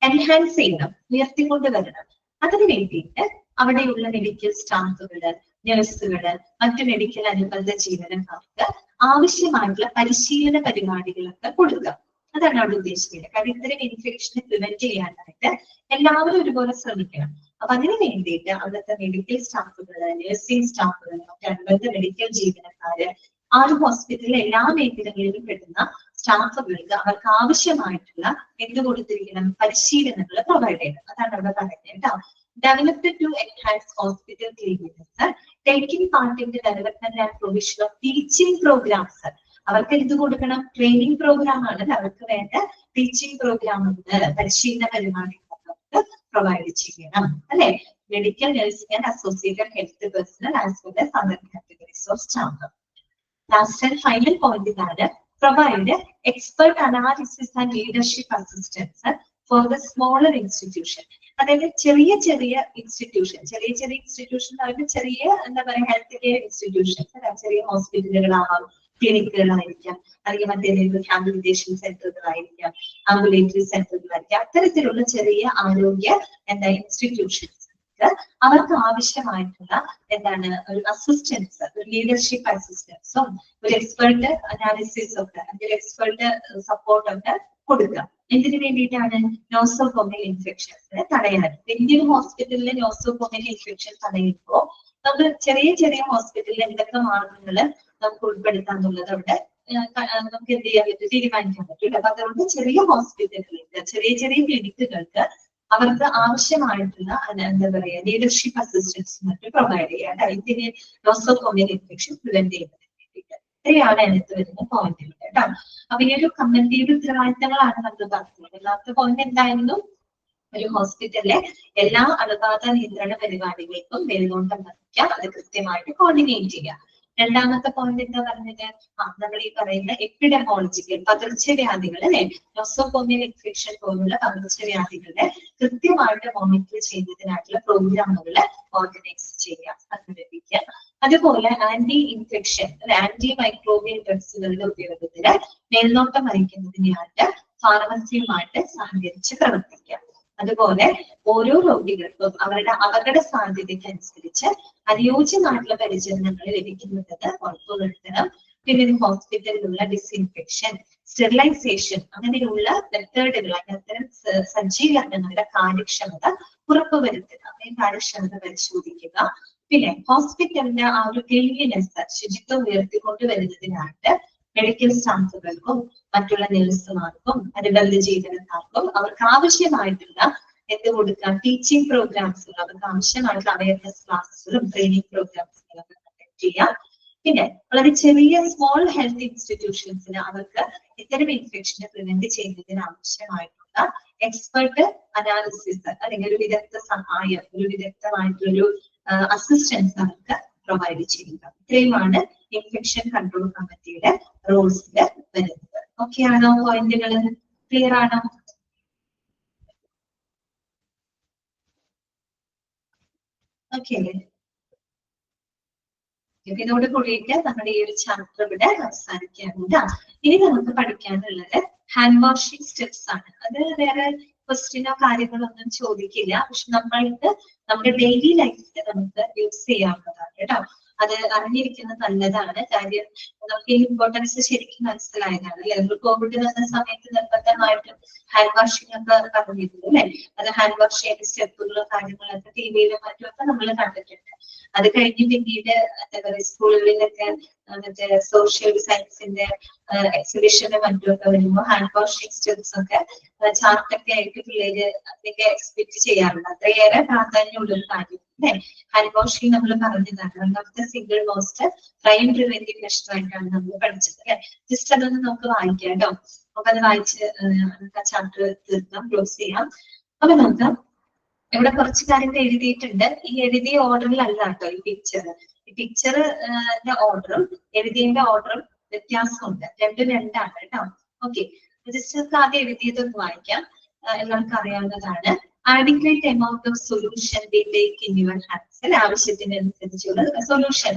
എൻഹാൻസ് ചെയ്യണം, ഉയർത്തിക്കൊണ്ട് വരണം. അതിനു വേണ്ടിയിട്ട് അവിടെയുള്ള മെഡിക്കൽ സ്റ്റാഫുകള്, നഴ്സുകള്, മറ്റു മെഡിക്കൽ അനുബന്ധ ജീവനക്കാർക്ക് ആവശ്യമായിട്ടുള്ള പരിശീലന പരിപാടികളൊക്കെ കൊടുക്കുക. അതാണ് അവിടെ ഉദ്ദേശിക്കുന്നത്. കാരണം ഇത്തരം ഇൻഫെക്ഷനെ പ്രിവെന്റ് ചെയ്യാനായിട്ട് എല്ലാവരും ഒരുപോലെ ശ്രമിക്കണം. അപ്പൊ അതിനു വേണ്ടിയിട്ട് അവിടുത്തെ മെഡിക്കൽ സ്റ്റാഫുകള്, നഴ്സിംഗ് സ്റ്റാഫുകള്, മറ്റു അനുബന്ധ മെഡിക്കൽ ജീവനക്കാര്, ആ ഒരു ഹോസ്പിറ്റലിലെ എല്ലാ മേഖലകളിലും പെടുന്ന സ്റ്റാഫുകൾക്ക് അവർക്ക് ആവശ്യമായിട്ടുള്ള എന്ത് കൊടുത്തിരിക്കണം, പരിശീലനങ്ങൾ പ്രൊവൈഡ് ചെയ്യണം. അതാണ് അവിടെ പറയുന്നത് കേട്ടോ. Developed to enhance hospital cleanliness, taking part in the development and provision of teaching programs. അവർക്ക് എന്ത് കൊടുക്കണം, ട്രെയിനിങ് പ്രോഗ്രാം ആണ്, അവർക്ക് വേണ്ട ടീച്ചിങ് പ്രോഗ്രാം ഉണ്ട്, പരിശീലന പരിപാടികൾ പ്രൊവൈഡ് ചെയ്യണം അല്ലെ. Medical, nursing and associated health personnel as well as other categories of staff. Last and final point ഇതാണ്. Provide expert analysis and leadership assistance for the smaller institution. അതായത് ചെറിയ ചെറിയ ഇൻസ്റ്റിറ്റ്യൂഷൻ അവരുടെ ചെറിയ എന്താ പറയുക ഹെൽത്ത് കെയർ ഇൻസ്റ്റിറ്റ്യൂഷൻസ്, ചെറിയ ഹോസ്പിറ്റലുകളാവാം, ക്ലിനിക്കുകളായിരിക്കാം, അല്ലെങ്കിൽ മറ്റേതെങ്കിലും റീഹാബിലിറ്റേഷൻ സെന്ററുകളായിരിക്കാം, ആംബുലേറ്ററി സെന്ററുകളായിരിക്കാം. അത്തരത്തിലുള്ള ചെറിയ ആരോഗ്യ ഇൻസ്റ്റിറ്റ്യൂഷൻസ് അവർക്ക് ആവശ്യമായിട്ടുള്ള എന്താണ് ഒരു അസിസ്റ്റൻസ്, ഒരു ലീഡർഷിപ്പ് അസിസ്റ്റൻസും ഒരു എക്സ്പെർട്ട് അനാലിസിസും ഒക്കെ, അതിൽ എക്സ്പെർട്ട് സപ്പോർട്ടൊക്കെ കൊടുക്കുക. എന്തിനു വേണ്ടിയിട്ടാണ്? നോസോകോമിയൽ ഇൻഫെക്ഷൻസിനെ തടയാൻ. വലിയൊരു ഹോസ്പിറ്റലിലെ നോസോകോമിയൽ ഇൻഫെക്ഷൻ തടയുമ്പോൾ നമുക്ക് ചെറിയ ചെറിയ ഹോസ്പിറ്റലിൽ എന്തൊക്കെ മാർഗങ്ങൾ നമുക്ക് ഉൾപ്പെടുത്താൻ എന്നുള്ളത് അവിടെ നമുക്ക് എന്ത് ചെയ്യാൻ പറ്റും, തീരുമാനിക്കാൻ പറ്റില്ല. അപ്പൊ അതുകൊണ്ട് ചെറിയ ഹോസ്പിറ്റലുകൾക്ക്, ചെറിയ ചെറിയ ക്ലിനിക്കുകൾക്ക് അവർക്ക് ആവശ്യമായിട്ടുള്ള എന്താ പറയാ ലീഡർഷിപ്പ് അസിസ്റ്റൻസ് മറ്റും പ്രൊവൈഡ് ചെയ്യാൻ, ഇതിന് നോസോകോമിയൽ ഇൻഫെക്ഷൻ പ്രിവെന്റ് ചെയ്യുന്നതിന് വേണ്ടിയിട്ട്. ഇത്രയാണ് അതിനകത്ത് വരുന്ന പോയിന്റുകൾ കേട്ടോ. അപ്പൊ ഈ ഒരു കമ്മിറ്റിയുടെ ഉത്തരവാദിത്തങ്ങളാണ് നമ്മൾ പറഞ്ഞത്. രണ്ടാമത്തെ പോയിന്റ് എന്തായിരുന്നു? ഒരു ഹോസ്പിറ്റലിലെ എല്ലാ അണുബാധ നിയന്ത്രണ പരിപാടികൾക്കും മേൽനോട്ടം വഹിക്കുക, അത് കൃത്യമായിട്ട് കോർഡിനേറ്റ് ചെയ്യുക. രണ്ടാമത്തെ പോയിന്റ് എന്താ പറഞ്ഞത്? നമ്മൾ ഈ പറയുന്ന എപ്പിഡെമോളജിക്കൽ പകർച്ചവ്യാധികൾ അല്ലെ, നോസോകോമിയൽ ഇൻഫെക്ഷൻ പോലുള്ള പകർച്ചവ്യാധികളെ കൃത്യമായിട്ട് മോണിറ്റർ ചെയ്യുന്നതിനായിട്ടുള്ള പ്രോഗ്രാമുകൾ ഓർഗനൈസ് ചെയ്യുക, സംഘടിപ്പിക്കുക. അതുപോലെ ആന്റി ഇൻഫെക്ഷൻ, ആന്റി മൈക്രോബിയൽ ഡ്രഗ്സുകളുടെ ഉപയോഗത്തിന് മേൽനോട്ടം വഹിക്കുന്നതിനായിട്ട് ഫാർമസിയുമായിട്ട് സഹകരിച്ച് പ്രവർത്തിക്കുക. അതുപോലെ ഓരോ രോഗികൾക്കും അവരുടെ അപകട സാധ്യതയ്ക്ക് അനുസരിച്ച് അനുയോജ്യമായിട്ടുള്ള പരിചരണങ്ങൾ ലഭിക്കുന്നുണ്ടെന്ന് ഉറപ്പുവരുത്തണം. പിന്നെ ഹോസ്പിറ്റലിലുള്ള ഡിസ്ഇൻഫെക്ഷൻ, സ്റ്റെറിലൈസേഷൻ അങ്ങനെയുള്ള മെത്തേഡുകൾ, അത്തരം സജ്ജീകരണങ്ങളുടെ കാര്യക്ഷമത ഉറപ്പുവരുത്തുക, കാര്യക്ഷമത പരിശോധിക്കുക. പിന്നെ ഹോസ്പിറ്റലിന്റെ ആ ഒരു ക്ലീൻലിനെസ്, ശുചിത്വം ഉയർത്തിക്കൊണ്ടുവരുന്നതിനായിട്ട് മെഡിക്കൽ സ്റ്റാഫുകൾക്കും മറ്റുള്ള നഴ്സുമാർക്കും അനുബന്ധ ജീവനക്കാർക്കും അവർക്ക് ആവശ്യമായിട്ടുള്ള എന്ത് കൊടുക്കുക, ടീച്ചിങ് പ്രോഗ്രാംസുകൾ, അവർക്ക് ആവശ്യമായിട്ടുള്ള അവയർനെസ് ക്ലാസ്സുകളും ട്രെയിനിങ് പ്രോഗ്രാംസുകളും കണ്ടക്ട് ചെയ്യാം. പിന്നെ വളരെ ചെറിയ സ്മോൾ ഹെൽത്ത് ഇൻസ്റ്റിറ്റ്യൂഷൻസിന് അവർക്ക് ഇത്തരം ഇൻഫെക്ഷനെ പ്രിവെന്റ് ചെയ്യുന്നതിന് ആവശ്യമായിട്ടുള്ള എക്സ്പെർട്ട് അനാലിസിസ് അല്ലെങ്കിൽ ഒരു വിദഗ്ധ സഹായം, ഒരു വിദഗ്ധമായിട്ടുള്ളൊരു അസിസ്റ്റൻസ് അവർക്ക് പ്രൊവൈഡ് ചെയ്യുക. ഇത്രയുമാണ് ഇൻഫെക്ഷൻ കൺട്രോൾ കമ്മിറ്റിയുടെ റോൾസിൽ വരുന്നത്. ഓക്കെ ആണോ? പോയിന്റുകൾ ക്ലിയർ ആണോ? ഓക്കെ, ഇതിനോട് കൂടിയിട്ട് നമ്മുടെ ഈ ഒരു ചാപ്റ്റർ ഇവിടെ അവസാനിക്കാനുണ്ട്. ഇനി നമുക്ക് പഠിക്കാനുള്ളത് ഹാൻഡ് വാഷിംഗ് സ്റ്റെപ്സ് ആണ്. അത് വേറെ ക്വസ്റ്റ്യനോ കാര്യങ്ങളോ ഒന്നും ചോദിക്കില്ല, പക്ഷെ നമ്മൾക്ക് നമ്മുടെ ഡെയിലി ലൈഫിൽ നമുക്ക് യൂസ് ചെയ്യാവുന്നതാണ് കേട്ടോ. അത് അറിഞ്ഞിരിക്കുന്നത് നല്ലതാണ്. കാര്യം നമുക്ക് ഈ ഇമ്പോർട്ടൻസ് ശരിക്കും മനസ്സിലായതാണ് അല്ലെ. നമ്മൾ കോവിഡ് വന്ന സമയത്ത് നിർബന്ധമായിട്ടും ഹാൻഡ് വാഷിംഗ് ഒക്കെ പറഞ്ഞിരുന്നു അല്ലെ. അത് ഹാൻഡ് വാഷ് ചെയ്യുന്ന സ്റ്റെപ്പുകളും കാര്യങ്ങളൊക്കെ ടിവിയിലും മറ്റുമൊക്കെ നമ്മൾ കണ്ടിട്ടുണ്ട്. അത് കഴിഞ്ഞ് പിന്നീട് എന്താ പറയുക സ്കൂളുകളിലൊക്കെ മറ്റേ സോഷ്യൽ സയൻസിന്റെ എക്സിബിഷനും മറ്റുമൊക്കെ വരുമ്പോൾ ഹാൻഡ് വാഷിംഗ് സ്റ്റെപ്സ് ഒക്കെ ചാർട്ടൊക്കെ ആയിട്ട് പിള്ളേര് അതിനൊക്കെ എക്സ്പെക്ട് ചെയ്യാറുണ്ട്. അത്രയേറെ പ്രാധാന്യമുള്ള ഒരു കാര്യം അല്ലെ. ഹാൻഡ് വാഷിംഗ് നമ്മൾ പറഞ്ഞതാണ് ഒന്നാമത്തെ single most crime preventive measure ആയിട്ടാണ് നമ്മൾ പഠിച്ചത് അല്ലെ. ജസ്റ്റ് അതൊന്ന് നമുക്ക് വായിക്കാം കേട്ടോ. അപ്പൊ അത് വായിച്ച് നമുക്ക് ആ ചാപ്റ്റർ തീർക്കാം, ക്ലോസ് ചെയ്യാം. അപ്പൊ നമുക്ക് ഇവിടെ കുറച്ച് കാര്യങ്ങൾ എഴുതിയിട്ടുണ്ട്. ഈ എഴുതിയ ഓർഡറിലല്ല കേട്ടോ ഈ പിക്ചർ. ഈ പിക്ചർ ഓർഡറും എഴുതിയതിന്റെ ഓർഡറും വ്യത്യാസമുണ്ട്. രണ്ടും രണ്ടാണ് കേട്ടോ. ഓക്കെ, ജസ്റ്റ് ആദ്യം എഴുതിയതൊന്ന് വായിക്കാം. എല്ലാവർക്കും അറിയാവുന്നതാണ്. adequate amount of solution we take in your hands. അല്ലെ, ആവശ്യത്തിനനുസരിച്ചുള്ള സൊല്യൂഷൻ,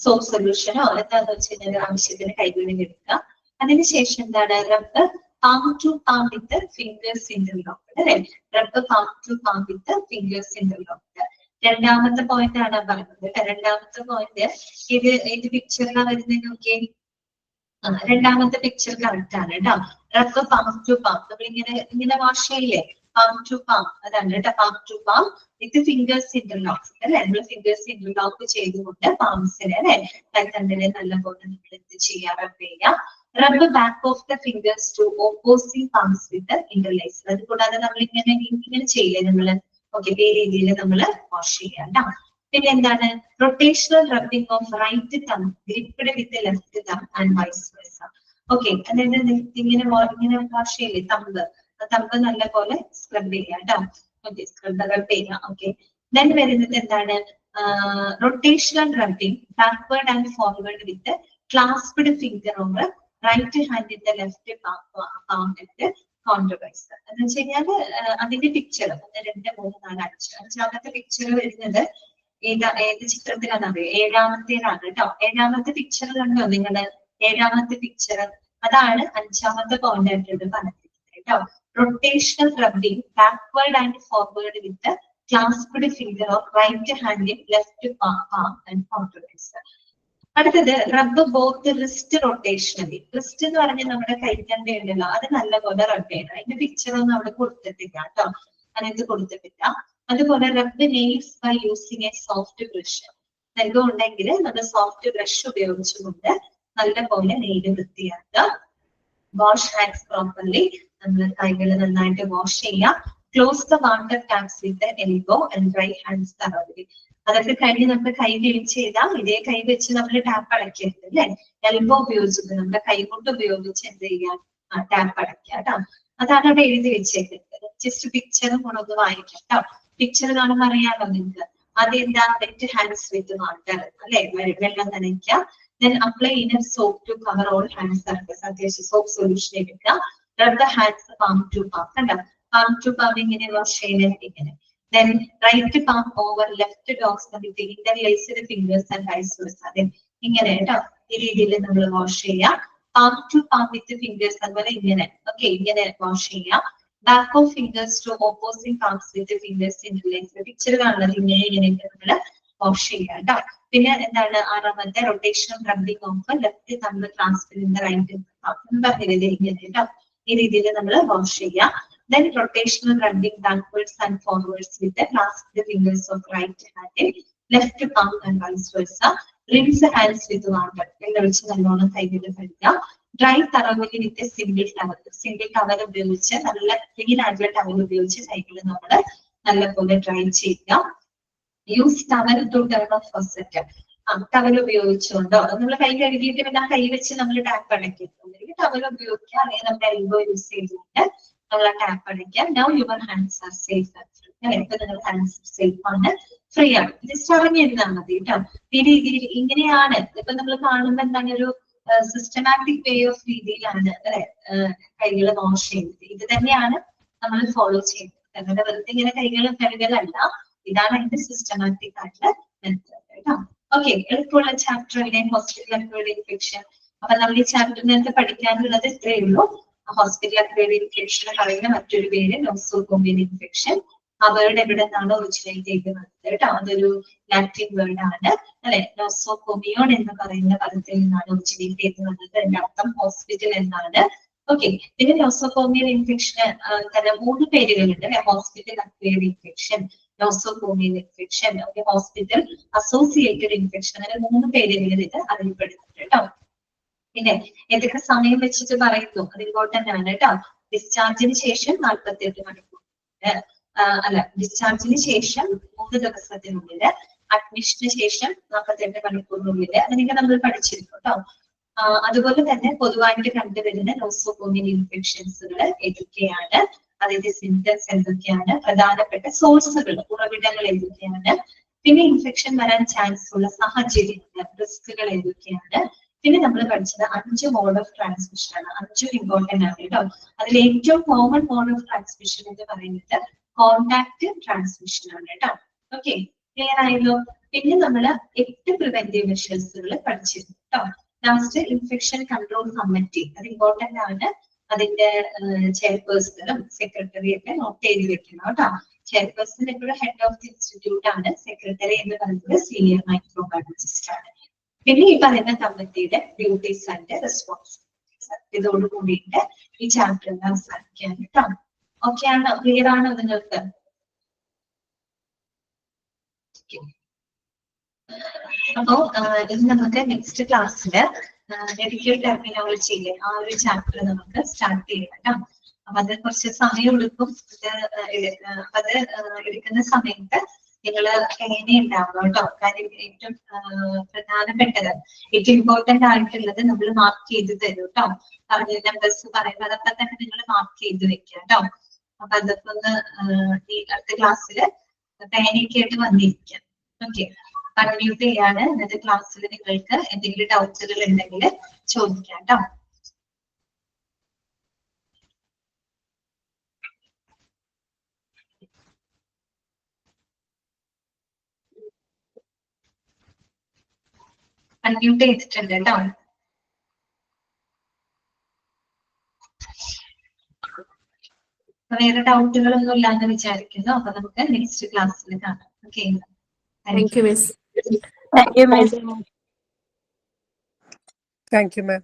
സോപ്പ് സൊല്യൂഷനോ എന്താന്ന് വെച്ച് കഴിഞ്ഞാൽ ആവശ്യത്തിന് കൈകളിൽ എടുക്കുക. അതിനുശേഷം എന്താണ് റബ്ബ് palm to palm with the fingers interlocked അല്ലെ. റബ്ബ് palm to palm with the fingers interlocked. രണ്ടാമത്തെ പോയിന്റ് ആണ് പറഞ്ഞത്. രണ്ടാമത്തെ പോയിന്റ് ഇത് പിക്ചറിലാണ് വരുന്നത്. നോക്കിയേ, രണ്ടാമത്തെ പിക്ചർ കറക്റ്റ് ആണ് കേട്ടോ. റബ്ബ് palm to palm നമ്മൾ ഇങ്ങനെ വാഷ് ചെയ്യില്ലേ, palm to palm അതാണ് കേട്ടോ. palm to palm with fingers interlocked അല്ലെ. നമ്മൾ ഫിംഗേഴ്സ് ഇന്റർലോക്ക് ചെയ്തുകൊണ്ട് പാംസിനെ അല്ലെ കൈത്തണ്ടിനെ നല്ലപോലെ നമ്മൾ എന്ത് ചെയ്യാം, റബ്ബ് ചെയ്യാം. Rub back of the fingers to opposing palms with interlace. അത് കൂടാതെ നമ്മൾ ഇങ്ങനെ ചെയ്യില്ലേ നമ്മള്. ഓക്കെ, ഈ രീതിയിൽ നമ്മൾ വാഷ് ചെയ്യാം കേട്ടോ. പിന്നെ എന്താണ് റൊട്ടേഷണൽ റബ്ബിംഗ് ഓഫ് റൈറ്റ് തം ഗ്രിപ്ഡ് വിത്ത് ലെഫ്റ്റ് തം ആൻഡ് വൈസ് വെർസ. ഓക്കെ, അതായത് ഇങ്ങനെ വാഷ് ചെയ്യില്ലേ തമ്പ് നല്ല പോലെ സ്ക്രബ് ചെയ്യാം കേട്ടോ. ഓക്കെ, സ്ക്രബ് ചെയ്യാം. ഓക്കെ, ദെൻ വരുന്നത് എന്താണ് rotational rubbing backward and forward with clasped finger over right hand in the left palm with contrariwise. എന്ന് വെച്ച് കഴിഞ്ഞാല് അതിന്റെ പിക്ചർ 1, 2, 3, 4, 5 അഞ്ചാമത്തെ പിക്ചർ വരുന്നത് ഏത് ചിത്രത്തിലാണെന്ന് അറിയോ? ഏഴാമത്തേതാണ് കേട്ടോ. ഏഴാമത്തെ പിക്ചർ കണ്ടോ നിങ്ങള്? ഏഴാമത്തെ പിക്ചർ അതാണ് അഞ്ചാമത്തെ പോയിന്റ് ആയിട്ട് പറഞ്ഞിരിക്കുന്നത് കേട്ടോ. Rotational rubbing backward and forward with clasped finger of right hand in left palm and contrawise. അടുത്തത് റബ്ബ് ബോത്ത് റിസ്റ്റ് റൊട്ടേഷണലി. റിസ്റ്റ് എന്ന് പറഞ്ഞാൽ നമ്മുടെ കൈത്തണ്ട ഉണ്ടല്ലോ, അത് നല്ലപോലെ റബ്ബ് ചെയ്യണം. അതിന്റെ പിക്ചർ ഒന്നും അവിടെ കൊടുത്തിട്ടില്ല കേട്ടോ, അതിനകത്ത് കൊടുത്തിട്ടില്ല. അതുപോലെ rub nails by using a soft brush. നെൽഗം ഉണ്ടെങ്കിൽ നമ്മൾ സോഫ്റ്റ് ബ്രഷ് ഉപയോഗിച്ചുകൊണ്ട് നല്ലപോലെ നെയിൽ വൃത്തിയാക്കുക. വാഷ് ഹാൻഡ്സ് പ്രോപ്പർലി, നമ്മൾ കൈകൾ നന്നായിട്ട് വാഷ് ചെയ്യാം. Close the water taps with elbow and dry hands thoroughly. അതൊക്കെ കഴിഞ്ഞ് നമ്മൾ കൈ ക്ലീൻ ചെയ്താൽ ഇതേ കൈ വെച്ച് നമ്മൾ ടാപ്പ് അടയ്ക്കരുത് അല്ലെ. എൽബോ ഉപയോഗിച്ചിട്ട് നമ്മുടെ കൈ കൊണ്ട് ഉപയോഗിച്ച് എന്ത് ചെയ്യാം, ടാപ്പ് അടയ്ക്കുക കേട്ടോ. അതാണ് അവിടെ എഴുതി വെച്ചേക്കുന്നത്. ജസ്റ്റ് പിക്ചറും കൂടെ ഒന്ന് വായിക്കാം കേട്ടോ. പിക്ചർ കാണുമ്പോൾ അറിയാമോ നിങ്ങൾക്ക്? ആദ്യം എന്താ, വെറ്റ് ഹാൻഡ്സ് വിത്ത് വാട്ടർ അല്ലെ, വെള്ളം നനയ്ക്കുക. Then apply enough soap to cover all hand surface. അത്യാവശ്യം സോപ്പ് സൊല്യൂഷൻ എടുക്കുക. Rub the hands palm to palm. കണ്ടോ, പാം ടു പാം ഇങ്ങനെ വാഷ് ചെയ്യുന്നത് ഇങ്ങനെ. Then right palm over left dorsum with the interlaced fingers and vice versa. Then ഇങ്ങനെ കേട്ടോ, ഈ രീതിയിൽ നമ്മൾ വാഷ് ചെയ്യാം. palm to palm with the fingers അതുപോലെ ഇങ്ങനെ. ഓക്കെ, ഇങ്ങനെ വാഷ് ചെയ്യാം. Back of fingers to opposing palms with fingers interlaced. Picture കാണുന്നത് ഇങ്ങനെയൊക്കെ നമ്മൾ വാഷ് ചെയ്യാം കേട്ടോ. പിന്നെ എന്താണ് ആറാമത്തെ rotational rubbing of left thumb transfer in the right പറഞ്ഞില്ലേ ഇങ്ങനെ കേട്ടോ. ഈ രീതിയിൽ നമ്മൾ വാഷ് ചെയ്യാം. Then rotational rubbing backwards and forwards with the clasped fingers of right hand, left palm and vice versa. Rinse the hands with water. വെച്ച് നല്ലോണം കൈകൾ കഴുകുക. Dry thoroughly with a single towel. Single towel ഉപയോഗിച്ച് നല്ല clean ആയിട്ടുള്ള towel ഉപയോഗിച്ച് കൈകൾ നമ്മൾ നല്ലപോലെ ഡ്രൈ ചെയ്യുക. Use towel to turn off faucet. Towel ഉപയോഗിച്ചുകൊണ്ടോ നമ്മൾ കൈ കഴുകിയിട്ട് പിന്നെ ആ കൈ വെച്ച് നമ്മൾ ടാപ്പ് അടയ്ക്കും. ടവൽ ഉപയോഗിക്കുക, അല്ലെങ്കിൽ നമ്മുടെ എൽബോ യൂസ് ചെയ്തുകൊണ്ട് ടാപ്പ് അടയ്ക്കാം. Now your hands R safe and free. ഇപ്പൊ നിങ്ങളുടെ ഹാൻഡ്സ് സേഫ് ആണ്, ഫ്രീ ആണ്. ജസ്റ്റ് അറിഞ്ഞിരുന്നാൽ മതി കേട്ടോ. ഈ രീതിയിൽ ഇങ്ങനെയാണ് ഇപ്പൊ നമ്മൾ കാണുമ്പോൾ എന്താണ് ഒരു സിസ്റ്റമാറ്റിക് വേ ഓഫ് രീതിയിലാണ് അല്ലെ കൈകൾ വാഷ് ചെയ്യുന്നത്. ഇത് തന്നെയാണ് നമ്മൾ ഫോളോ ചെയ്യുന്നത്. അങ്ങനെ വെറുതെ ഇങ്ങനെ കൈകൾ കഴുകലല്ല, ഇതാണ് അതിന്റെ സിസ്റ്റമാറ്റിക് ആയിട്ടുള്ള മെത്തേഡ് കേട്ടോ. ഓക്കെ, എളുപ്പമുള്ള ചാപ്റ്റർ ഹോസ്പിറ്റൽ അക്വയർഡ് ഇൻഫെക്ഷൻ. അപ്പൊ നമ്മൾ ഈ ചാപ്റ്ററിനകത്ത് പഠിക്കാനുള്ളത് ഇത്രയേ ഉള്ളൂ. ഹോസ്പിറ്റൽ അക്വയർഡ് ഇൻഫെക്ഷൻ പറയുന്ന മറ്റൊരു പേര് നോസോകോമിയൽ ഇൻഫെക്ഷൻ. ആ വേർഡ് എവിടെ നിന്നാണ് ഒറിജിനേറ്റ് ചെയ്തത് കേട്ടോ. അതൊരു ലാറ്റിൻ വേർഡ് ആണ്. അല്ലെ. നോസോകോമിയോൺ എന്ന് പറയുന്ന പദത്തിൽ നിന്നാണ് ഒറിജിനേറ്റ് ചെയ്ത് വന്നത്. അതിന്റെ അർത്ഥം ഹോസ്പിറ്റൽ എന്നാണ്. ഓക്കെ. പിന്നെ നോസോകോമിയൽ ഇൻഫെക്ഷന് തന്നെ 3 പേരുകളുണ്ട്. Hospital acquired infection, nosocomial infection, hospital associated infection, അങ്ങനെ 3 പേരുകളിൽ ഇത് അറിയപ്പെടുന്നുണ്ട് കേട്ടോ. പിന്നെ എന്തൊക്കെ സമയം വെച്ചിട്ട് പറയുന്നു, അത് ഇമ്പോർട്ടന്റ് ആണ് കേട്ടോ. ഡിസ്ചാർജിന് ശേഷം 48 മണിക്കൂർ, അല്ല ഡിസ്ചാർജിന് ശേഷം 3 ദിവസത്തിനുള്ളില്, അഡ്മിഷന് ശേഷം 48 മണിക്കൂറിനുള്ളില്, അതിനൊക്കെ നമ്മൾ പഠിച്ചിരുന്നു കേട്ടോ. അതുപോലെ തന്നെ പൊതുവായിട്ട് കണ്ടുവരുന്ന നോസോകോമിയൽ ഇൻഫെക്ഷൻസുകൾ ഏതൊക്കെയാണ്, അതിന്റെ സിംറ്റംസ് എന്തൊക്കെയാണ്, പ്രധാനപ്പെട്ട സോഴ്സുകൾ, ഉറവിടങ്ങൾ ഏതൊക്കെയാണ്, പിന്നെ ഇൻഫെക്ഷൻ വരാൻ ചാൻസ് ഉള്ള സാഹചര്യങ്ങൾ, റിസ്കുകൾ ഏതൊക്കെയാണ്, പിന്നെ നമ്മൾ പഠിച്ചത് 5 മോഡ് ഓഫ് ട്രാൻസ്മിഷൻ ആണ്. 5 ഇമ്പോർട്ടന്റ് ആണ് കേട്ടോ. അതിൽ ഏറ്റവും കോമൺ മോഡ് ഓഫ് ട്രാൻസ്മിഷൻ എന്ന് പറയുന്നത് കോണ്ടാക്ട് ട്രാൻസ്മിഷൻ ആണ് കേട്ടോ. ഓക്കെ, ക്ലിയർ ആയല്ലോ. പിന്നെ നമ്മൾ 8 പ്രിവെന്റീവ് മെഷേഴ്സുകൾ പഠിച്ചിരുന്നു കേട്ടോ. ലാസ്റ്റ് ഇൻഫെക്ഷൻ കൺട്രോൾ കമ്മിറ്റി, അത് ഇമ്പോർട്ടന്റ് ആണ്. അതിന്റെ ചെയർപേഴ്സണും സെക്രട്ടറിയും ഒക്കെ നോട്ട് ചെയ്ത് വെക്കണം കേട്ടോ. ചെയർപേഴ്സൺ എപ്പോഴും ഹെഡ് ഓഫ് ദി ഇൻസ്റ്റിറ്റ്യൂട്ട് ആണ്. സെക്രട്ടറി എന്ന് പറയുന്നത് സീനിയർ മൈക്രോബയോളജിസ്റ്റ് ആണ്. പിന്നെ ഈ പറയുന്ന കമ്മിറ്റിയുടെ ഡ്യൂട്ടീസ് ആൻഡ് റെസ്പോൺസിബിലിറ്റീസ്. ഇതോട് കൂടിയിട്ട് ഈ ചാപ്റ്റർ അവസാനിക്കാൻ കേട്ടോ. ഓക്കെ ആണോ, ക്ലിയർ ആണോ നിങ്ങൾക്ക്? അപ്പോ ഇനി നമുക്ക് നെക്സ്റ്റ് ക്ലാസ്സില് മെഡിക്കൽ ടെർമിനോളജിയിലെ ആ ഒരു ചാപ്റ്റർ നമുക്ക് സ്റ്റാർട്ട് ചെയ്യാം കേട്ടോ. അപ്പൊ അത് കുറച്ച് സമയം എടുക്കും. അത് എടുക്കുന്ന സമയത്ത് നിങ്ങൾ എങ്ങനെ ഉണ്ടാവണം കേട്ടോ. കാര്യം ഏറ്റവും പ്രധാനപ്പെട്ടത്, ഏറ്റവും ഇമ്പോർട്ടന്റ് ആയിട്ടുള്ളത് നമ്മൾ മാർക്ക് ചെയ്ത് തരും കേട്ടോ. പറഞ്ഞ നമ്പേഴ്സ് പറയുമ്പോൾ അതൊക്കെ തന്നെ നിങ്ങൾ മാർക്ക് ചെയ്ത് വെക്കുക കേട്ടോ. അപ്പൊ അതൊക്കെ ഒന്ന് ഈ അടുത്ത ക്ലാസ്സില് പേനയൊക്കെ ആയിട്ട് വന്നിരിക്കാം. ഓക്കെ, അൺമ്യൂട്ട് ചെയ്യാണ്. ഇന്നത്തെ ക്ലാസ്സിൽ നിങ്ങൾക്ക് എന്തെങ്കിലും ഡൗട്ട്സുകൾ ഉണ്ടെങ്കിൽ ചോദിക്കാം കേട്ടോ. അൺമ്യൂട്ട് ചെയ്തിട്ടുണ്ട് കേട്ടോ. വേറെ ഡൗട്ടുകളൊന്നും ഇല്ലാന്ന് വിചാരിക്കുന്നു. അപ്പൊ നമുക്ക് നെക്സ്റ്റ് ക്ലാസ്സിൽ കാണാം. Okay, Thank you, Miss. Thank you, Miss. Thank you, ma'am.